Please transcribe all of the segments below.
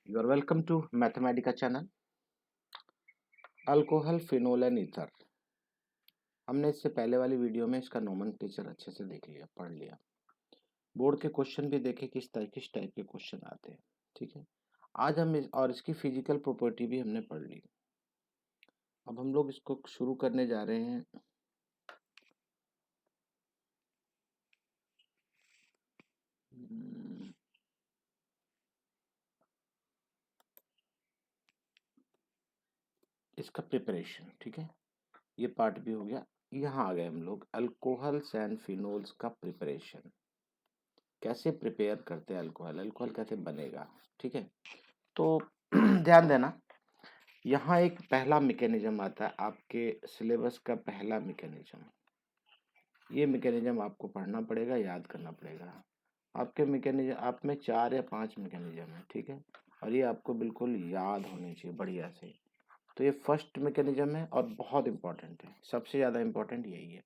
You are welcome to Mathematica channel. Alcohol, phenol and ether. हमने इससे पहले वाली वीडियो में इसका नोमेनक्लेचर अच्छे से देख लिया, पढ़ लिया। बोर्ड के क्वेश्चन भी देखे किस टाइप के क्वेश्चन आते हैं। ठीक है, आज हम और इसकी फिजिकल प्रॉपर्टी भी हमने पढ़ ली। अब हम लोग इसको शुरू करने जा रहे हैं। इसका प्रिपरेशन। ठीक है, ये पार्ट भी हो गया। यहाँ आ गए हम लोग, अल्कोहल्स एंड फिनोल्स का प्रिपरेशन। कैसे प्रिपेयर करते हैं अल्कोहल, अल्कोहल कैसे बनेगा। ठीक है, तो ध्यान देना, यहाँ एक पहला मैकेनिज्म आता है आपके सिलेबस का। पहला मैकेनिज्म, ये मैकेनिज्म आपको पढ़ना पड़ेगा, याद करना पड़ेगा। आपके मैकेनिज्म आप में 4 या 5 मैकेनिज्म है। ठीक है, और ये आपको बिल्कुल याद होने चाहिए बढ़िया से। तो ये फर्स्ट मैकेनिज्म है और बहुत इंपॉर्टेंट है, सबसे ज़्यादा इंपॉर्टेंट यही है।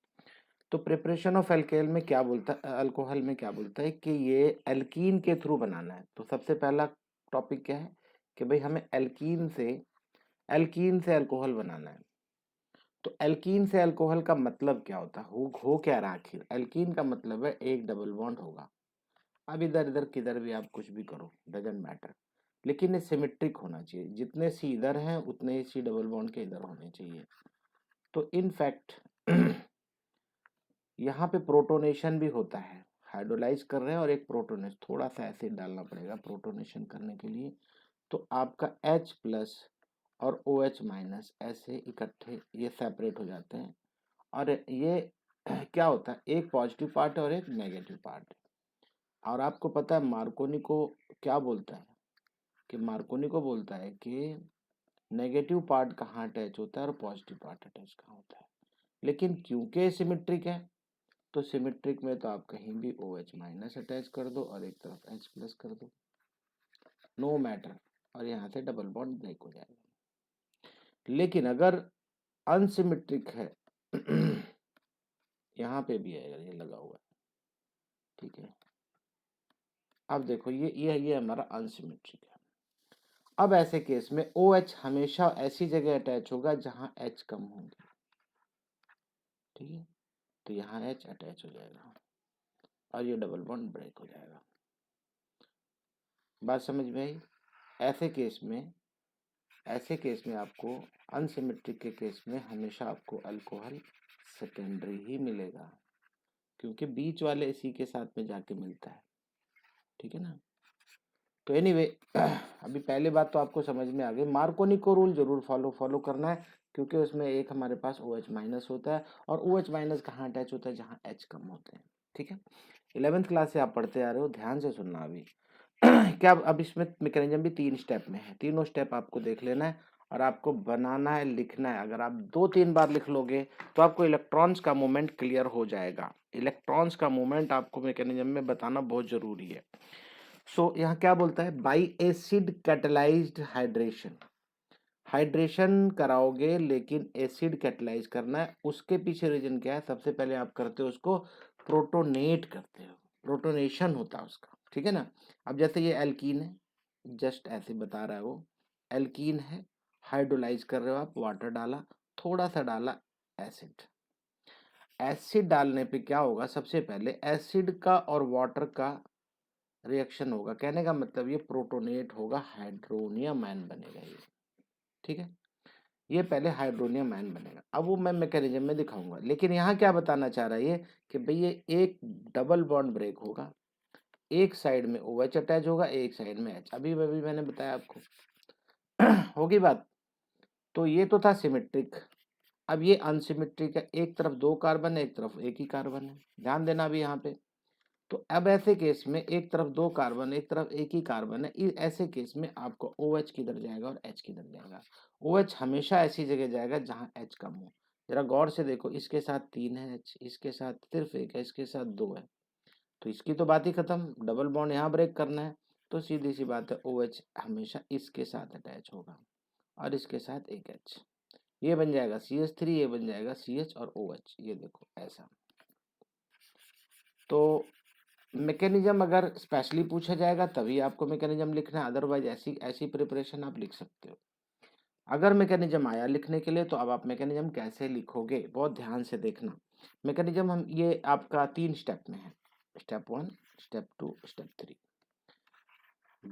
तो प्रिपरेशन ऑफ एल्केल में क्या बोलता है, अल्कोहल में क्या बोलता है कि ये एल्कीन के थ्रू बनाना है। तो सबसे पहला टॉपिक क्या है कि भाई हमें एल्कीन से अल्कोहल बनाना है। तो एल्कीन से अल्कोहल का मतलब क्या होता है, हो क्या रहा आखिर। एल्कीन का मतलब है एक डबल बॉन्ड होगा। अब इधर इधर किधर भी आप कुछ भी करो, डजंट मैटर, लेकिन ये सिमेट्रिक होना चाहिए। जितने सी इधर हैं उतने ही सी डबल बॉन्ड के इधर होने चाहिए। तो इनफैक्ट यहाँ पे प्रोटोनेशन भी होता है। हाइड्रोलाइज कर रहे हैं और एक प्रोटोनेशन, थोड़ा सा एसिड डालना पड़ेगा प्रोटोनेशन करने के लिए। तो आपका H प्लस और OH माइनस ऐसे इकट्ठे ये सेपरेट हो जाते हैं। और ये क्या होता है, एक पॉजिटिव पार्ट है और एक नेगेटिव पार्ट है। और आपको पता है मार्कोनी को क्या बोलता है, कि मार्कोनी को बोलता है कि नेगेटिव पार्ट कहाँ अटैच होता है और पॉजिटिव पार्ट अटैच कहाँ होता है। लेकिन क्योंकि सिमेट्रिक है, तो सिमेट्रिक में तो आप कहीं भी OH माइनस अटैच कर दो और एक तरफ H प्लस कर दो, नो मैटर, और यहाँ से डबल बॉन्ड ब्रेक हो जाएगा। लेकिन अगर अनसिमेट्रिक है यहाँ पे भी है, अगर ये लगा हुआ है, ठीक है। अब देखो ये हमारा अनसिमेट्रिक है। अब ऐसे केस में OH हमेशा ऐसी जगह अटैच होगा जहां H कम होंगे। ठीक है, तो यहाँ H अटैच हो जाएगा और ये डबल बॉन्ड ब्रेक हो जाएगा। बात समझ में आई। ऐसे केस में आपको अनसिमेट्रिक के केस में हमेशा आपको अल्कोहल सेकेंडरी ही मिलेगा, क्योंकि बीच वाले इसी के साथ में जाके मिलता है। ठीक है ना। तो एनीवे अभी पहले बात तो आपको समझ में आ गई। मार्कोनी को रूल जरूर फॉलो करना है, क्योंकि उसमें एक हमारे पास OH माइनस होता है और OH माइनस कहाँ अटैच होता है, जहाँ H कम होते हैं। ठीक है, 11th क्लास से आप पढ़ते आ रहे हो, ध्यान से सुनना अभी। क्या अब इसमें मैकेनिज्म भी 3 स्टेप में है, तीनों स्टेप आपको देख लेना है और आपको बनाना है, लिखना है। अगर आप 2-3 बार लिख लोगे तो आपको इलेक्ट्रॉन्स का मूवमेंट क्लियर हो जाएगा। इलेक्ट्रॉन्स का मूवमेंट आपको मैकेनिज्म में बताना बहुत जरूरी है। सो यहाँ क्या बोलता है, by acid catalysed hydration. Hydration कराओगे लेकिन एसिड कैटेलाइज करना है। उसके पीछे रीजन क्या है, सबसे पहले आप करते हो उसको प्रोटोनेट करते हो, प्रोटोनेशन होता है उसका। ठीक है ना। अब जैसे ये एल्कीन है, जस्ट ऐसे बता रहा है वो, एल्कीन है, हाइड्रोलाइज कर रहे हो आप, वाटर डाला, थोड़ा सा डाला एसिड। एसिड डालने पे क्या होगा, सबसे पहले एसिड का और वाटर का रिएक्शन होगा। कहने का मतलब ये प्रोटोनेट होगा, हाइड्रोनियम आयन बनेगा ये। ठीक है, ये पहले हाइड्रोनियम आयन बनेगा। अब वो मैं मैकेनिज्म में दिखाऊंगा, लेकिन यहाँ क्या बताना चाह रहा है ये कि भाई ये एक डबल बॉन्ड ब्रेक होगा, एक साइड में OH अटैच होगा, एक साइड में H। अभी मैंने बताया आपको होगी बात। तो ये तो था सिमेट्रिक। अब ये अनसिमेट्रिक है, एक तरफ 2 कार्बन है, एक तरफ एक ही कार्बन है। ध्यान देना अभी यहाँ पे। तो अब ऐसे केस में एक तरफ 2 कार्बन, एक तरफ एक ही कार्बन है, ऐसे केस में आपको OH किधर जाएगा और H किधर जाएगा। OH हमेशा ऐसी जगह जाएगा जहां H कम हो। जरा गौर से देखो, इसके साथ 3 है H, इसके साथ सिर्फ 1 है, इसके साथ 2 है, तो इसकी तो बात ही खत्म। डबल बॉन्ड यहाँ ब्रेक करना है, तो सीधी सी बात है OH हमेशा इसके साथ अटैच होगा और इसके साथ एक H। ये बन जाएगा CH3, ये बन जाएगा CH और OH। ये देखो ऐसा। तो मैकेनिज्म अगर स्पेशली पूछा जाएगा तभी आपको मैकेनिज्म लिखना है, अदरवाइज ऐसी ऐसी प्रिपरेशन आप लिख सकते हो। अगर मैकेनिज्म आया लिखने के लिए तो अब आप मैकेनिज्म कैसे लिखोगे बहुत ध्यान से देखना। मैकेनिज्म हम ये आपका 3 स्टेप में है, स्टेप 1, स्टेप 2, स्टेप 3।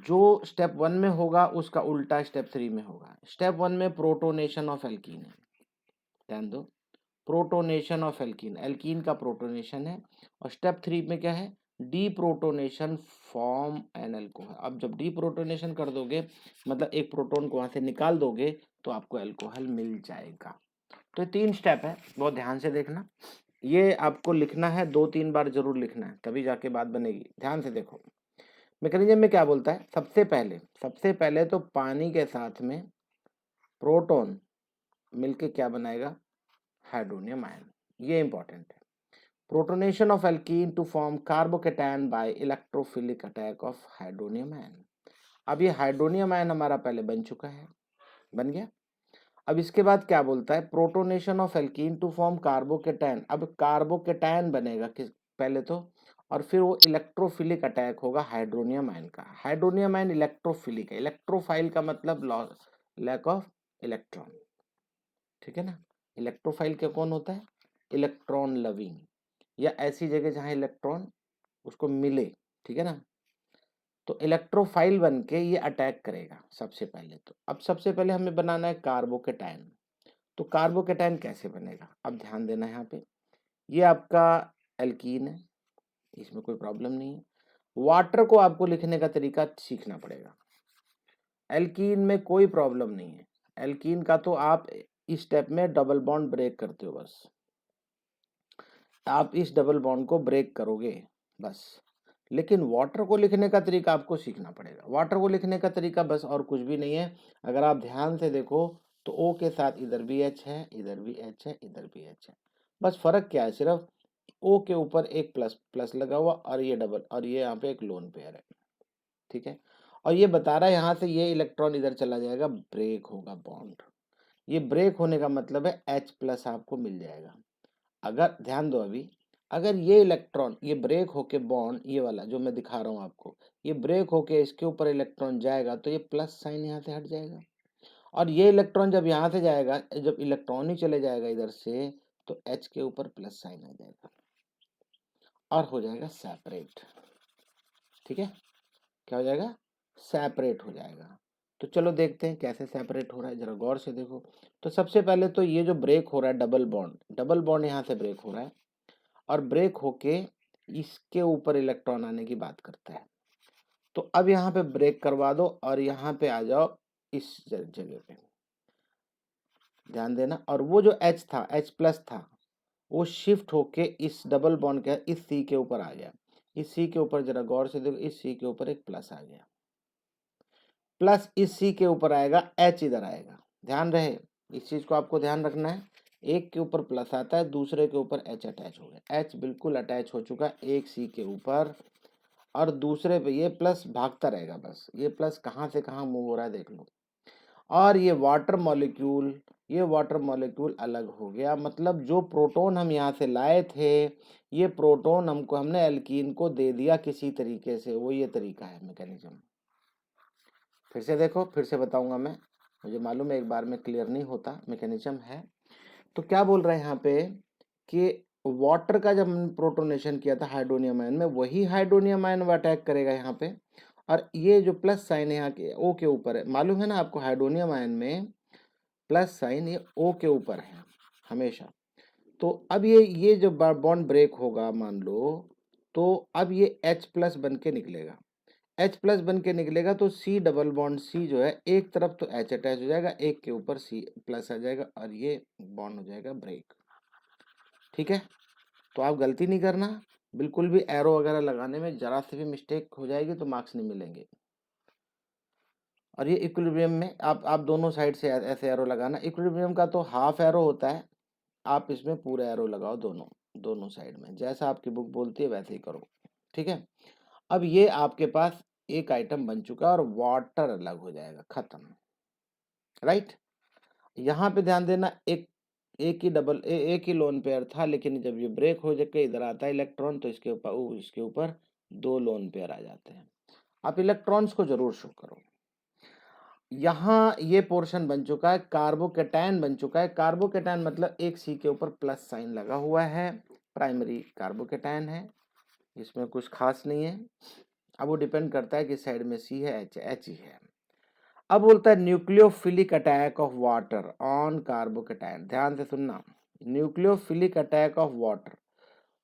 जो स्टेप 1 में होगा उसका उल्टा स्टेप 3 में होगा। स्टेप 1 में प्रोटोनेशन ऑफ एल्कीन है, ध्यान दो, प्रोटोनेशन ऑफ एल्कीन, एल्कीन का प्रोटोनेशन है। और स्टेप 3 में क्या है, डीप्रोटोनेशन फॉर्म एन अल्कोहल। अब जब डीप्रोटोनेशन कर दोगे मतलब एक प्रोटॉन को वहां से निकाल दोगे तो आपको अल्कोहल मिल जाएगा। तो 3 स्टेप है, बहुत ध्यान से देखना। ये आपको लिखना है 2-3 बार जरूर लिखना है, तभी जाके बात बनेगी। ध्यान से देखो मैकेनिज्म में क्या बोलता है। सबसे पहले तो पानी के साथ में प्रोटॉन मिलके क्या बनाएगा, हाइड्रोनियम आयन। ये इंपॉर्टेंट है। Protonation of alkene to form carbocation by electrophilic attack of hydronium ion. अब ये हाइड्रोनियम आयन हमारा पहले बन चुका है, बन गया। अब इसके बाद क्या बोलता है, protonation of alkene to form carbocation. अब कार्बोकेटायन बनेगा किस पहले तो, और फिर वो इलेक्ट्रोफिलिक अटैक होगा हाइड्रोनियम आयन का। हाइड्रोनियम आयन इलेक्ट्रोफिलिक है, इलेक्ट्रोफाइल का मतलब लैक ऑफ इलेक्ट्रॉन, ठीक है ना। इलेक्ट्रोफाइल क्या कौन होता है, इलेक्ट्रॉन लविंग, या ऐसी जगह जहां इलेक्ट्रॉन उसको मिले, ठीक है ना। तो इलेक्ट्रोफाइल बन के ये अटैक करेगा सबसे पहले तो। अब सबसे पहले हमें बनाना है कार्बोकेटायन। तो कार्बोकेटायन कैसे बनेगा, अब ध्यान देना यहाँ पे। ये आपका एल्कीन है, इसमें कोई प्रॉब्लम नहीं है। वाटर को आपको लिखने का तरीका सीखना पड़ेगा। एल्कीन में कोई प्रॉब्लम नहीं है, एल्कीन का तो आप इस स्टेप में डबल बॉन्ड ब्रेक करते हो बस, आप इस डबल बॉन्ड को ब्रेक करोगे बस। लेकिन वाटर को लिखने का तरीका आपको सीखना पड़ेगा। वाटर को लिखने का तरीका बस और कुछ भी नहीं है। अगर आप ध्यान से देखो तो ओ के साथ इधर भी एच है, इधर भी एच है, इधर भी एच है। बस फर्क क्या है, सिर्फ ओ के ऊपर एक प्लस प्लस लगा हुआ और ये डबल, और ये यहाँ पे एक लोन पेयर है, ठीक है। और ये बता रहा है यहाँ से ये इलेक्ट्रॉन इधर चला जाएगा, ब्रेक होगा बॉन्ड। ये ब्रेक होने का मतलब है H प्लस आपको मिल जाएगा। अगर ध्यान दो अभी, अगर ये इलेक्ट्रॉन ये ब्रेक होके बॉन्ड, ये वाला जो मैं दिखा रहा हूँ आपको, ये ब्रेक होके इसके ऊपर इलेक्ट्रॉन जाएगा तो ये प्लस साइन यहाँ से हट जाएगा। और ये इलेक्ट्रॉन जब यहाँ से जाएगा, जब इलेक्ट्रॉन ही चले जाएगा इधर से, तो H के ऊपर प्लस साइन आ जाएगा और हो जाएगा सेपरेट, ठीक है। क्या हो जाएगा, सेपरेट हो जाएगा। तो चलो देखते हैं कैसे सेपरेट हो रहा है, जरा गौर से देखो। तो सबसे पहले तो ये जो ब्रेक हो रहा है डबल बॉन्ड यहाँ से ब्रेक हो रहा है और ब्रेक होके इसके ऊपर इलेक्ट्रॉन आने की बात करता है। तो अब यहाँ पे ब्रेक करवा दो और यहाँ पे आ जाओ इस जगह पे, ध्यान देना। और वो जो H था, H प्लस था, वो शिफ्ट होके इस डबल बॉन्ड के इस C के ऊपर आ गया। इस C के ऊपर जरा गौर से देखो, इस C के ऊपर एक प्लस आ गया, प्लस इस C के ऊपर आएगा, H इधर आएगा। ध्यान रहे, इस चीज को आपको ध्यान रखना है। एक के ऊपर प्लस आता है, दूसरे के ऊपर H अटैच हो गया। H बिल्कुल अटैच हो चुका है एक C के ऊपर, और दूसरे पे ये प्लस भागता रहेगा बस। ये प्लस कहाँ से कहाँ मूव हो रहा है देख लो। और ये वाटर मॉलिक्यूल अलग हो गया। मतलब जो प्रोटॉन हम यहाँ से लाए थे, ये प्रोटॉन हमने एल्कीन को दे दिया किसी तरीके से। वो ये तरीका है मैकेनिज्म। फिर से देखो, फिर से बताऊंगा मैं, मुझे मालूम है एक बार में क्लियर नहीं होता, मैकेनिज्म है। तो क्या बोल रहा है यहाँ पे कि वाटर का जब हमने प्रोटोनेशन किया था हाइड्रोनियम आयन में, वही हाइड्रोनियम आयन वो अटैक करेगा यहाँ पे। और ये जो प्लस साइन है यहाँ के ओ के ऊपर है, मालूम है ना आपको, हाइड्रोनियम आयन में प्लस साइन ये ओ के ऊपर है हमेशा। तो अब ये जो बॉन्ड ब्रेक होगा मान लो, तो अब ये H प्लस बन के निकलेगा। H प्लस बन के निकलेगा तो C डबल बॉन्ड C जो है, एक तरफ तो H अटैच हो जाएगा, एक के ऊपर C प्लस आ जाएगा और ये बॉन्ड हो जाएगा ब्रेक, ठीक है। तो आप गलती नहीं करना, बिल्कुल भी एरो वगैरह लगाने में जरा से भी मिस्टेक हो जाएगी तो मार्क्स नहीं मिलेंगे। और ये इक्विलिब्रियम में आप दोनों साइड से ऐसे एरो लगाना। इक्विलिब्रियम का तो हाफ एरो होता है, आप इसमें पूरा एरो लगाओ दोनों साइड में, जैसा आपकी बुक बोलती है वैसे ही करो, ठीक है। अब ये आपके पास एक आइटम बन चुका है और वाटर अलग हो जाएगा, खत्म, राइट। यहाँ पे ध्यान देना, एक ही लोन पेयर था, लेकिन जब ये ब्रेक हो जाके इधर आता है इलेक्ट्रॉन तो इसके ऊपर 2 लोन पेयर आ जाते हैं। आप इलेक्ट्रॉन्स को जरूर शो करो। यहाँ ये पोर्शन बन चुका है, कार्बोकेटायन बन चुका है। कार्बोकेटायन मतलब एक सी के ऊपर प्लस साइन लगा हुआ है, प्राइमरी कार्बोकेटायन है, इसमें कुछ खास नहीं है। अब वो डिपेंड करता है कि साइड में सी है एच ही है। अब बोलता है nucleophilic attack of water on carbocation. ध्यान से सुनना, nucleophilic attack of water,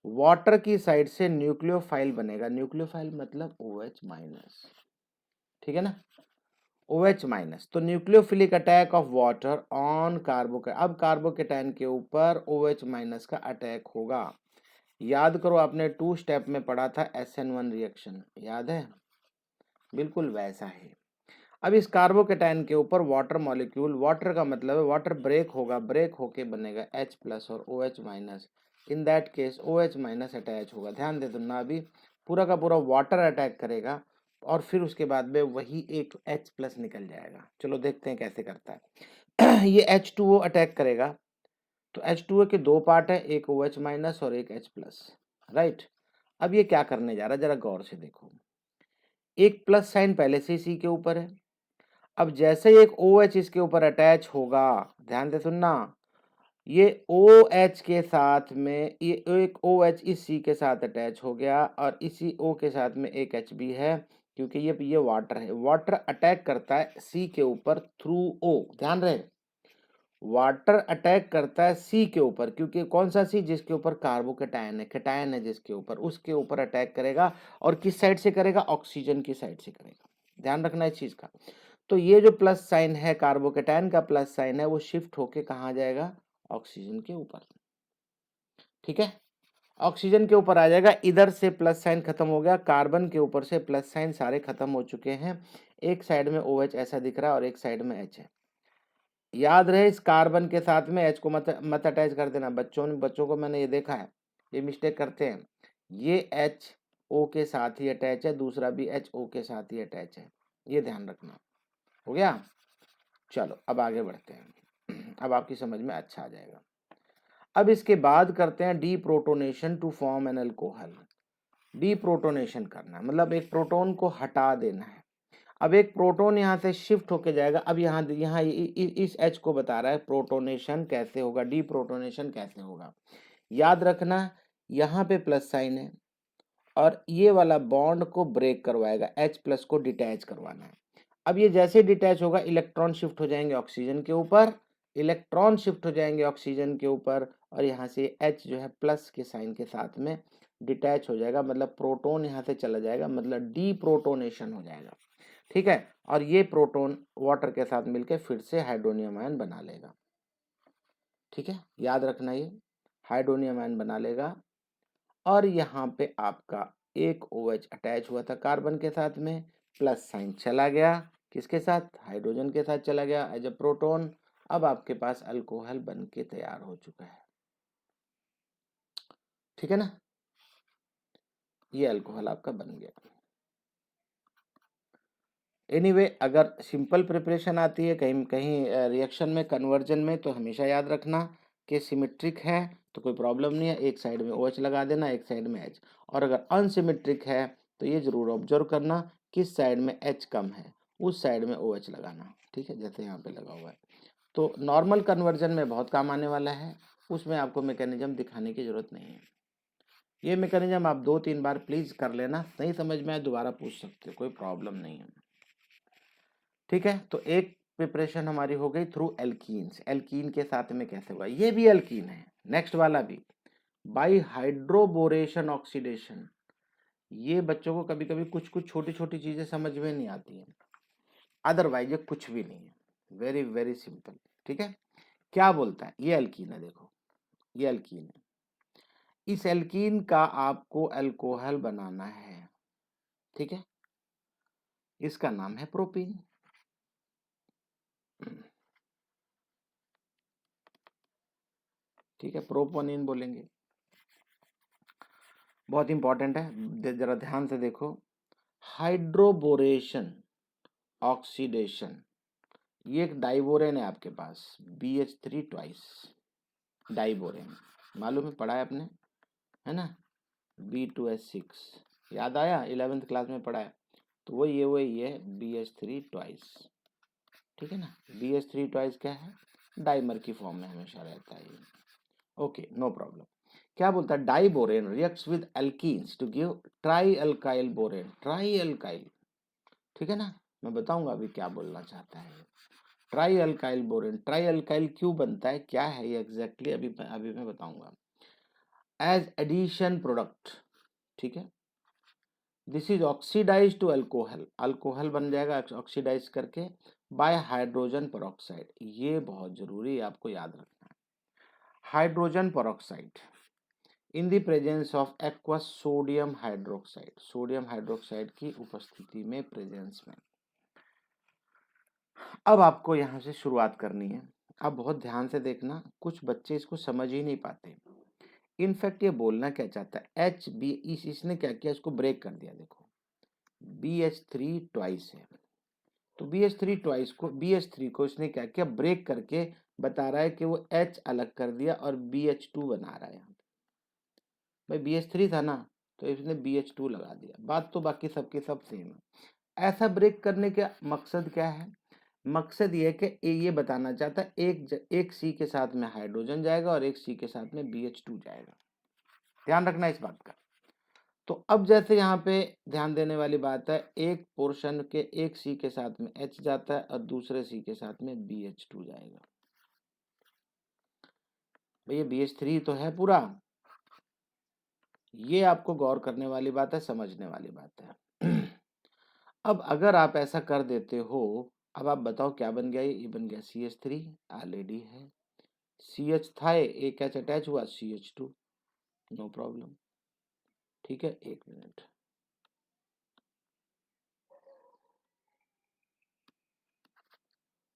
water की साइड से न्यूक्लियोफाइल बनेगा। न्यूक्लियोफाइल मतलब OH माइनस, ठीक है ना, OH माइनस। तो nucleophilic attack of water on carbocation, अब कार्बोकेटायन के ऊपर OH माइनस का अटैक होगा। याद करो, आपने 2 स्टेप में पढ़ा था SN1 रिएक्शन, याद है, बिल्कुल वैसा है। अब इस कार्बोकेटायन के ऊपर वाटर मॉलिक्यूल, वाटर का मतलब है वाटर ब्रेक होगा, ब्रेक होके बनेगा H प्लस और OH minus. In that case OH minus attach होगा। ध्यान दे ना, अभी पूरा का पूरा वाटर अटैक करेगा और फिर उसके बाद में वही एक H प्लस निकल जाएगा। चलो देखते हैं कैसे करता है। ये H2O अटैक करेगा, तो H2O के 2 पार्ट है, एक OH माइनस और एक H प्लस, राइट। अब ये क्या करने जा रहा है, जरा गौर से देखो, एक प्लस साइन पहले से सी के ऊपर है। अब जैसे ही एक OH इसके ऊपर अटैच होगा, ध्यान से सुनना, ये OH के साथ में ये एक OH इस C के साथ अटैच हो गया और इसी O के साथ में एक H भी है, क्योंकि ये वाटर है। वाटर अटैक करता है C के ऊपर थ्रू O, ध्यान रहे, वाटर अटैक करता है C के ऊपर, क्योंकि कौन सा C, जिसके ऊपर कार्बोकेटायन है, कैटायन है जिसके ऊपर, उसके ऊपर अटैक करेगा। और किस साइड से करेगा, ऑक्सीजन की साइड से करेगा। ध्यान रखना इस चीज का। तो ये जो प्लस साइन है, कार्बोकेटायन का प्लस साइन है, वो शिफ्ट होके कहाँ जाएगा, ऑक्सीजन के ऊपर, ठीक है, ऑक्सीजन के ऊपर आ जाएगा। इधर से प्लस साइन खत्म हो गया, कार्बन के ऊपर से प्लस साइन सारे खत्म हो चुके हैं। एक साइड में OH ऐसा दिख रहा है और एक साइड में H है। याद रहे, इस कार्बन के साथ में H को मत अटैच कर देना। बच्चों को मैंने ये देखा है, ये मिस्टेक करते हैं। ये HO के साथ ही अटैच है, दूसरा भी HO के साथ ही अटैच है, ये ध्यान रखना। हो गया, चलो अब आगे बढ़ते हैं, अब आपकी समझ में अच्छा आ जाएगा। अब इसके बाद करते हैं deprotonation to form an alcohol. Deprotonation करना मतलब एक प्रोटॉन को हटा देना है। अब एक प्रोटॉन यहाँ से शिफ्ट होके जाएगा। अब यहाँ इस H को बता रहा है प्रोटोनेशन कैसे होगा, डीप्रोटोनेशन कैसे होगा। याद रखना, यहाँ पे प्लस साइन है और ये वाला बॉन्ड को ब्रेक करवाएगा, H प्लस को डिटैच करवाना है। अब ये जैसे डिटैच होगा, इलेक्ट्रॉन शिफ्ट हो जाएंगे ऑक्सीजन के ऊपर, इलेक्ट्रॉन शिफ्ट हो जाएंगे ऑक्सीजन के ऊपर, और यहाँ से H जो है प्लस के साइन के साथ में डिटैच हो जाएगा, मतलब प्रोटॉन यहाँ से चला जाएगा, मतलब डीप्रोटोनेशन हो जाएगा, ठीक है। और ये प्रोटॉन वाटर के साथ मिलकर फिर से हाइड्रोनियम आयन बना लेगा, ठीक है, याद रखना ये हाइड्रोनियम आयन बना लेगा। और यहाँ पे आपका एक OH अटैच हुआ था कार्बन के साथ में, प्लस साइन चला गया, किसके साथ, हाइड्रोजन के साथ चला गया एज अ प्रोटॉन। अब आपके पास अल्कोहल बन के तैयार हो चुका है, ठीक है ना, ये अल्कोहल आपका बन गया। एनीवे अगर सिंपल प्रिपरेशन आती है कहीं कहीं रिएक्शन में, कन्वर्जन में, तो हमेशा याद रखना कि सिमेट्रिक है तो कोई प्रॉब्लम नहीं है, एक साइड में OH लगा देना, एक साइड में H। और अगर अनसिमेट्रिक है तो ये जरूर ऑब्जर्व करना किस साइड में H कम है, उस साइड में OH लगाना, ठीक है, जैसे यहाँ पे लगा हुआ है। तो नॉर्मल कन्वर्जन में बहुत काम आने वाला है, उसमें आपको मैकेनिज्म दिखाने की जरूरत नहीं है। ये मैकेनिज्म आप 2-3 बार प्लीज कर लेना, नहीं समझ में आए दोबारा पूछ सकते हो, कोई प्रॉब्लम नहीं है, ठीक है। तो एक प्रिपरेशन हमारी हो गई थ्रू एल्कीन्स, एल्कीन के साथ में कैसे हुआ, ये भी एल्कीन है, नेक्स्ट वाला भी बाई हाइड्रोबोरेशन ऑक्सीडेशन। ये बच्चों को कभी कभी कुछ कुछ छोटी छोटी चीजें समझ में नहीं आती हैं, अदरवाइज ये कुछ भी नहीं है, वेरी वेरी सिंपल, ठीक है। क्या बोलता है, ये एल्कीन है, देखो ये एल्कीन है, इस एल्कीन का आपको अल्कोहल बनाना है, ठीक है, इसका नाम है प्रोपीन। ठीक है, प्रोपोनिन बोलेंगे, बहुत इंपॉर्टेंट है, जरा ध्यान से देखो। हाइड्रोबोरेशन ऑक्सीडेशन, ये एक डाइबोरेन है आपके पास, BH3 ट्वाइस डाइबोरेन, मालूम है, पढ़ा है आपने, है ना, B2H6, याद आया, 11th क्लास में पढ़ा है। तो वही है BH3 ट्वाइस, ठीक है ना। BH3 ट्वाइस क्या है, डाइमर की फॉर्म में हमेशा रहता है ये। Okay, no problem. क्या बोलता है, diborane reacts with alkenes to give tri alkyl borane, tri alkyl, ठीक है ना। मैं बताऊंगा अभी क्या बोलना चाहता है। Try alkyl borane, tri alkyl क्यों बनता है, क्या है ये एग्जैक्टली, अभी मैं बताऊंगा। एज एडिशन प्रोडक्ट, ठीक है, this is oxidise to alcohol, alcohol बन जाएगा ऑक्सीडाइज करके बाय हाइड्रोजन पेरोक्साइड। ये बहुत जरूरी है, आपको याद रखना है। Hydrogen peroxide in the presence of aqueous sodium hydroxide, sodium hydroxide की उपस्थिति में, प्रेजेंस में। अब आपको यहाँ से शुरुआत करनी है। अब बहुत ध्यान से देखना, कुछ बच्चे इसको समझ ही नहीं पाते। इनफैक्ट ये बोलना क्या चाहता है, इसने क्या किया, इसको ब्रेक कर दिया। देखो BH3 ट्वाइस है, तो BH3 को इसने क्या किया, ब्रेक करके बता रहा है कि वो H अलग कर दिया और BH2 बना रहा है। भाई BH3 था ना, तो इसने BH2 लगा दिया। बात तो बाकी सबके सब सेम है। ऐसा ब्रेक करने का मकसद क्या है, मकसद ये है कि ये बताना चाहता है एक C के साथ में हाइड्रोजन जाएगा और एक C के साथ में BH2 जाएगा। ध्यान रखना इस बात का। तो अब जैसे यहाँ पे ध्यान देने वाली बात है, एक पोर्शन के एक C के साथ में H जाता है और दूसरे C के साथ में BH2 जाएगा। भैया BH3 तो है पूरा, ये आपको गौर करने वाली बात है, समझने वाली बात है। अब अगर आप ऐसा कर देते हो, अब आप बताओ क्या बन गया, ये बन गया CH3, ऑलरेडी है। CH था, एक H अटैच हुआ, CH2, नो प्रॉब्लम, ठीक है। एक मिनट,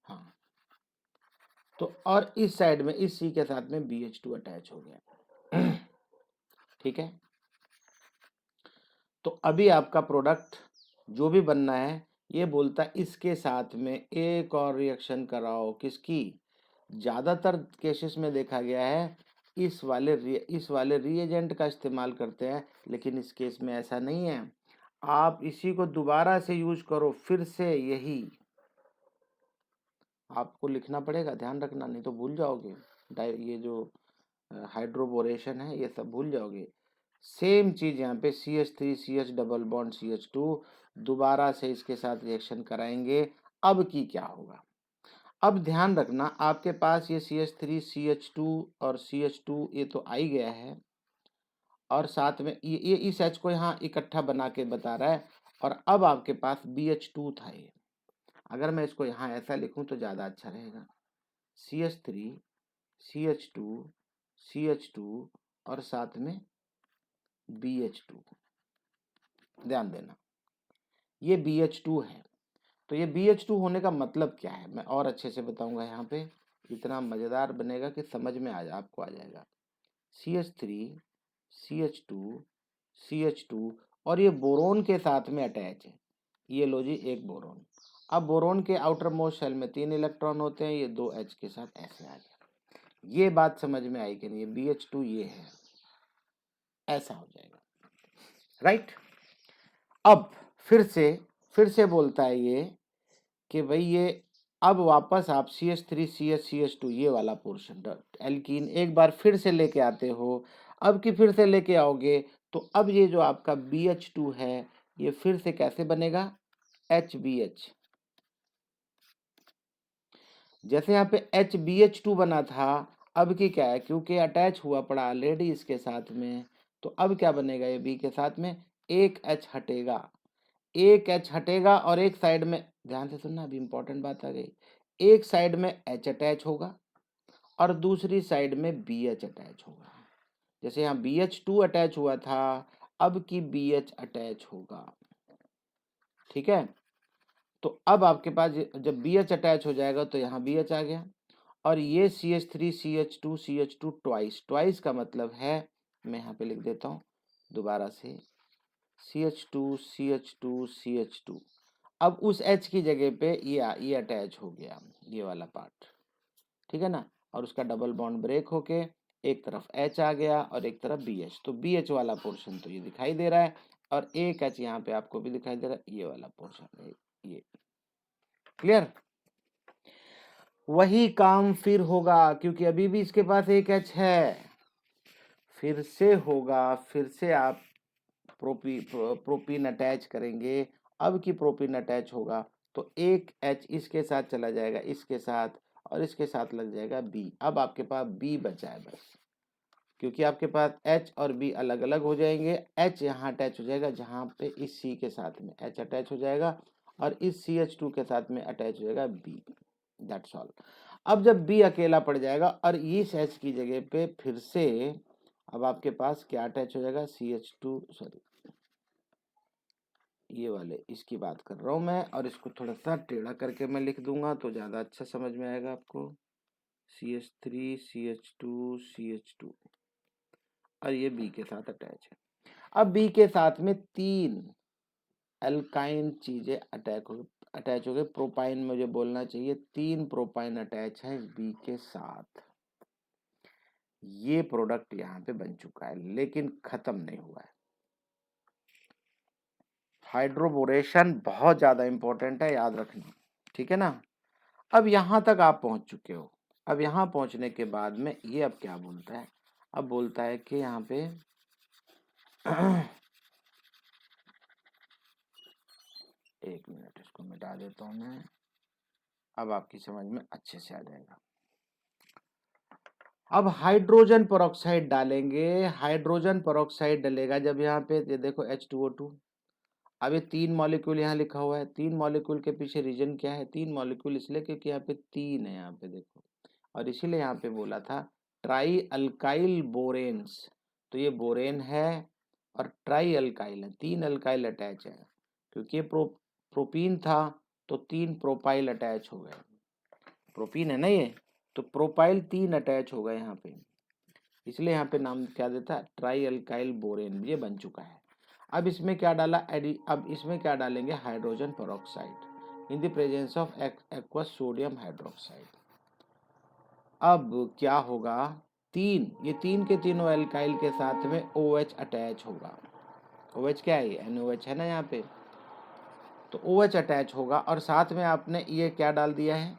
हाँ, तो और इस साइड में इस C के साथ में BH2 अटैच हो गया, ठीक है। तो अभी आपका प्रोडक्ट जो भी बनना है, ये बोलता है इसके साथ में एक और रिएक्शन कराओ, किसकी, ज्यादातर केसेस में देखा गया है इस वाले रिएजेंट का इस्तेमाल करते हैं, लेकिन इस केस में ऐसा नहीं है। आप इसी को दोबारा से यूज करो, फिर से यही आपको लिखना पड़ेगा, ध्यान रखना, नहीं तो भूल जाओगे। ये जो हाइड्रोबोरेशन है ये सब भूल जाओगे। सेम चीज यहाँ पे CH3 CH double bond CH2, दोबारा से इसके साथ रिएक्शन कराएंगे। अब की क्या होगा, अब ध्यान रखना, आपके पास ये CH3 CH2 और CH2 ये तो आ ही गया है, और साथ में ये इस H को यहाँ इकट्ठा बना के बता रहा है, और अब आपके पास BH2 था ये। अगर मैं इसको यहाँ ऐसा लिखूं तो ज्यादा अच्छा रहेगा, CH3 CH2 CH2 और साथ में BH2। ध्यान देना, ये BH2 है। तो ये BH2 होने का मतलब क्या है, मैं और अच्छे से बताऊंगा यहाँ पे, इतना मजेदार बनेगा कि समझ में आपको आ जाएगा। CH3 CH2 CH2 और ये बोरोन के साथ में अटैच है, ये लो जी एक बोरोन। अब बोरोन के आउटर मोस्ट शेल में 3 इलेक्ट्रॉन होते हैं, ये 2 H के साथ ऐसे आ गया। ये बात समझ में आई कि नहीं, ये BH2 ये है, ऐसा हो जाएगा, राइट। अब फिर से बोलता है ये कि भाई ये अब वापस आप CH3 CH2 ये वाला पोर्शन एल्कीन एक बार फिर से लेके आते हो। अब की फिर से लेके आओगे तो अब ये जो आपका BH2 है ये फिर से कैसे बनेगा, HBH। जैसे यहाँ पे HBH2 बना था, अब की क्या है, क्योंकि अटैच हुआ पड़ा ऑलरेडी इसके साथ में, तो अब क्या बनेगा, ये B के साथ में एक H हटेगा, एक H हटेगा और एक साइड में, ध्यान से सुनना, अभी इंपॉर्टेंट बात आ गई, एक साइड में H अटैच होगा और दूसरी साइड में BH अटैच होगा। जैसे यहाँ BH2 अटैच हुआ था, अब की BH अटैच होगा, ठीक है। तो अब आपके पास जब BH अटैच हो जाएगा तो यहाँ BH आ गया, और ये CH3 CH2 ट्वाइस का मतलब है, मैं यहाँ पे लिख देता हूँ दोबारा से, CH2 अब उस H की जगह पे ये अटैच हो गया, ये वाला पार्ट, ठीक है ना, और उसका डबल बॉन्ड ब्रेक होके एक तरफ H आ गया और एक तरफ BH, तो BH वाला पोर्शन तो ये दिखाई दे रहा है, और एक एच यहाँ पे आपको भी दिखाई दे रहा है, ये वाला पोर्शन है ये। क्लियर? वही काम फिर होगा, क्योंकि अभी भी इसके पास एक एच है, फिर से होगा, फिर से आप प्रोपीन अटैच करेंगे। अब की प्रोपीन अटैच होगा तो एक एच इसके साथ चला जाएगा, इसके साथ, और इसके साथ लग जाएगा बी। अब आपके पास बी बचा है बस, क्योंकि आपके पास एच और बी अलग अलग हो जाएंगे। एच यहाँ अटैच हो जाएगा, जहाँ पे इस सी के साथ में एच अटैच हो जाएगा, और इस CH2 के साथ में अटैच हो जाएगा बी। That's all. अब जब बी अकेला पड़ जाएगा और इस एच की जगह पे फिर से अब आपके पास क्या अटैच हो जाएगा, CH2, सॉरी ये वाले इसकी बात कर रहा हूं मैं, और इसको थोड़ा सा टेढ़ा करके मैं लिख दूंगा तो ज्यादा अच्छा समझ में आएगा आपको। CH3 CH2 CH2, और ये बी के साथ अटैच है। अब बी के साथ में 3 एल्काइन चीजें अटैच हो गए। प्रोपाइन मुझे बोलना चाहिए, 3 प्रोपाइन अटैच है बी के साथ। ये प्रोडक्ट यहाँ पे बन चुका है, लेकिन खत्म नहीं हुआ है। हाइड्रोबोरेशन बहुत ज्यादा इंपॉर्टेंट है, याद रखना, ठीक है ना। अब यहां तक आप पहुंच चुके हो। अब यहां पहुंचने के बाद में ये अब क्या बोलता है, अब बोलता है कि यहाँ पे एक मिनट, इसको मिटा देता हूं मैं, अब आपकी समझ में अच्छे से आ जाएगा। अब हाइड्रोजन पेरोक्साइड डालेंगे। हाइड्रोजन पेरोक्साइड डलेगा जब यहाँ पे, ये देखो H2O2। अब ये 3 मॉलिक्यूल यहाँ लिखा हुआ है। 3 मॉलिक्यूल के पीछे रीजन क्या है, 3 मॉलिक्यूल इसलिए क्योंकि यहाँ पे 3 है, यहाँ पे देखो, और इसीलिए यहाँ पे बोला था ट्राई अल्काइल बोरेन्स। तो ये बोरेन है और ट्राई अल्काइल है, 3 अल्काइल अटैच है। क्योंकि ये प्रोपीन था तो 3 प्रोपाइल अटैच हो गए। प्रोपीन है ना ये, तो प्रोपाइल 3 अटैच हो गए यहाँ पे, इसलिए यहाँ पे नाम क्या देता है, ट्राई अल्काइल बोरेन। ये बन चुका है। अब इसमें क्या डाला, अब इसमें क्या डालेंगे, hydrogen peroxide in the presence of aqueous sodium hydroxide. अब क्या होगा, ये तीन के तीनों एल्काइल के साथ में OH अटैच होगा। OH क्या है, NOH है ना यहाँ पे, तो OH अटैच होगा, और साथ में आपने ये क्या डाल दिया है,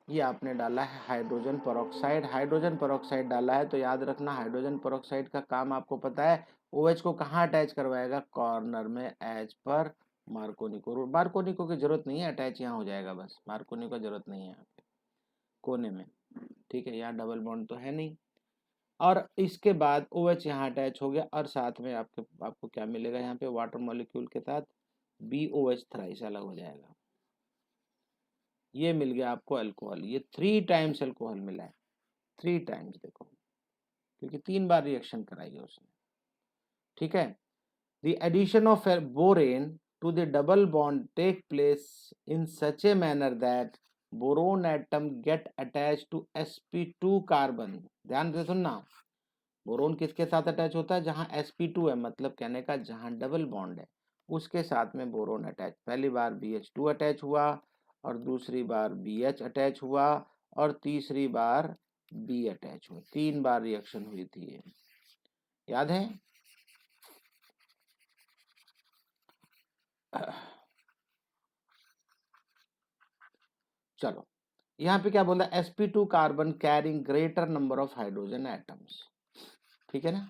ये आपने डाला है हाइड्रोजन पेरोक्साइड। हाइड्रोजन पेरोक्साइड डाला है तो याद रखना, हाइड्रोजन पेरोक्साइड का काम आपको पता है, OH को कहाँ अटैच करवाएगा, कॉर्नर में, एज पर मार्कोनिको। मार्कोनिको की जरूरत नहीं है, अटैच यहाँ हो जाएगा बस, मार्कोनिको की जरूरत नहीं है यहाँ पे कोने में, ठीक है, यहाँ डबल बॉन्ड तो है नहीं। और इसके बाद OH यहाँ अटैच हो गया, और साथ में आपको क्या मिलेगा, यहाँ पे वाटर मॉलिक्यूल के साथ BOH थ्राइस अलग हो जाएगा। ये मिल गया आपको अल्कोहल। ये 3 टाइम्स अल्कोहल मिला है, 3 टाइम्स, देखो, क्योंकि 3 बार रिएक्शन कराई है उसने, ठीक है। The addition of borane to the double bond take place in such a manner that boron atom get attach to sp2 carbon. ध्यान से सुनना, बोरोन किसके साथ अटैच होता है, जहां sp2 है, मतलब कहने का जहां डबल बॉन्ड है उसके साथ में बोरोन अटैच। पहली बार BH2 अटैच हुआ, और दूसरी बार BH अटैच हुआ, और तीसरी बार B अटैच हुआ। 3 बार रिएक्शन हुई थी ये, याद है। चलो, यहाँ पे क्या बोला, sp2 carbon carrying greater number of hydrogen atoms, ठीक है ना,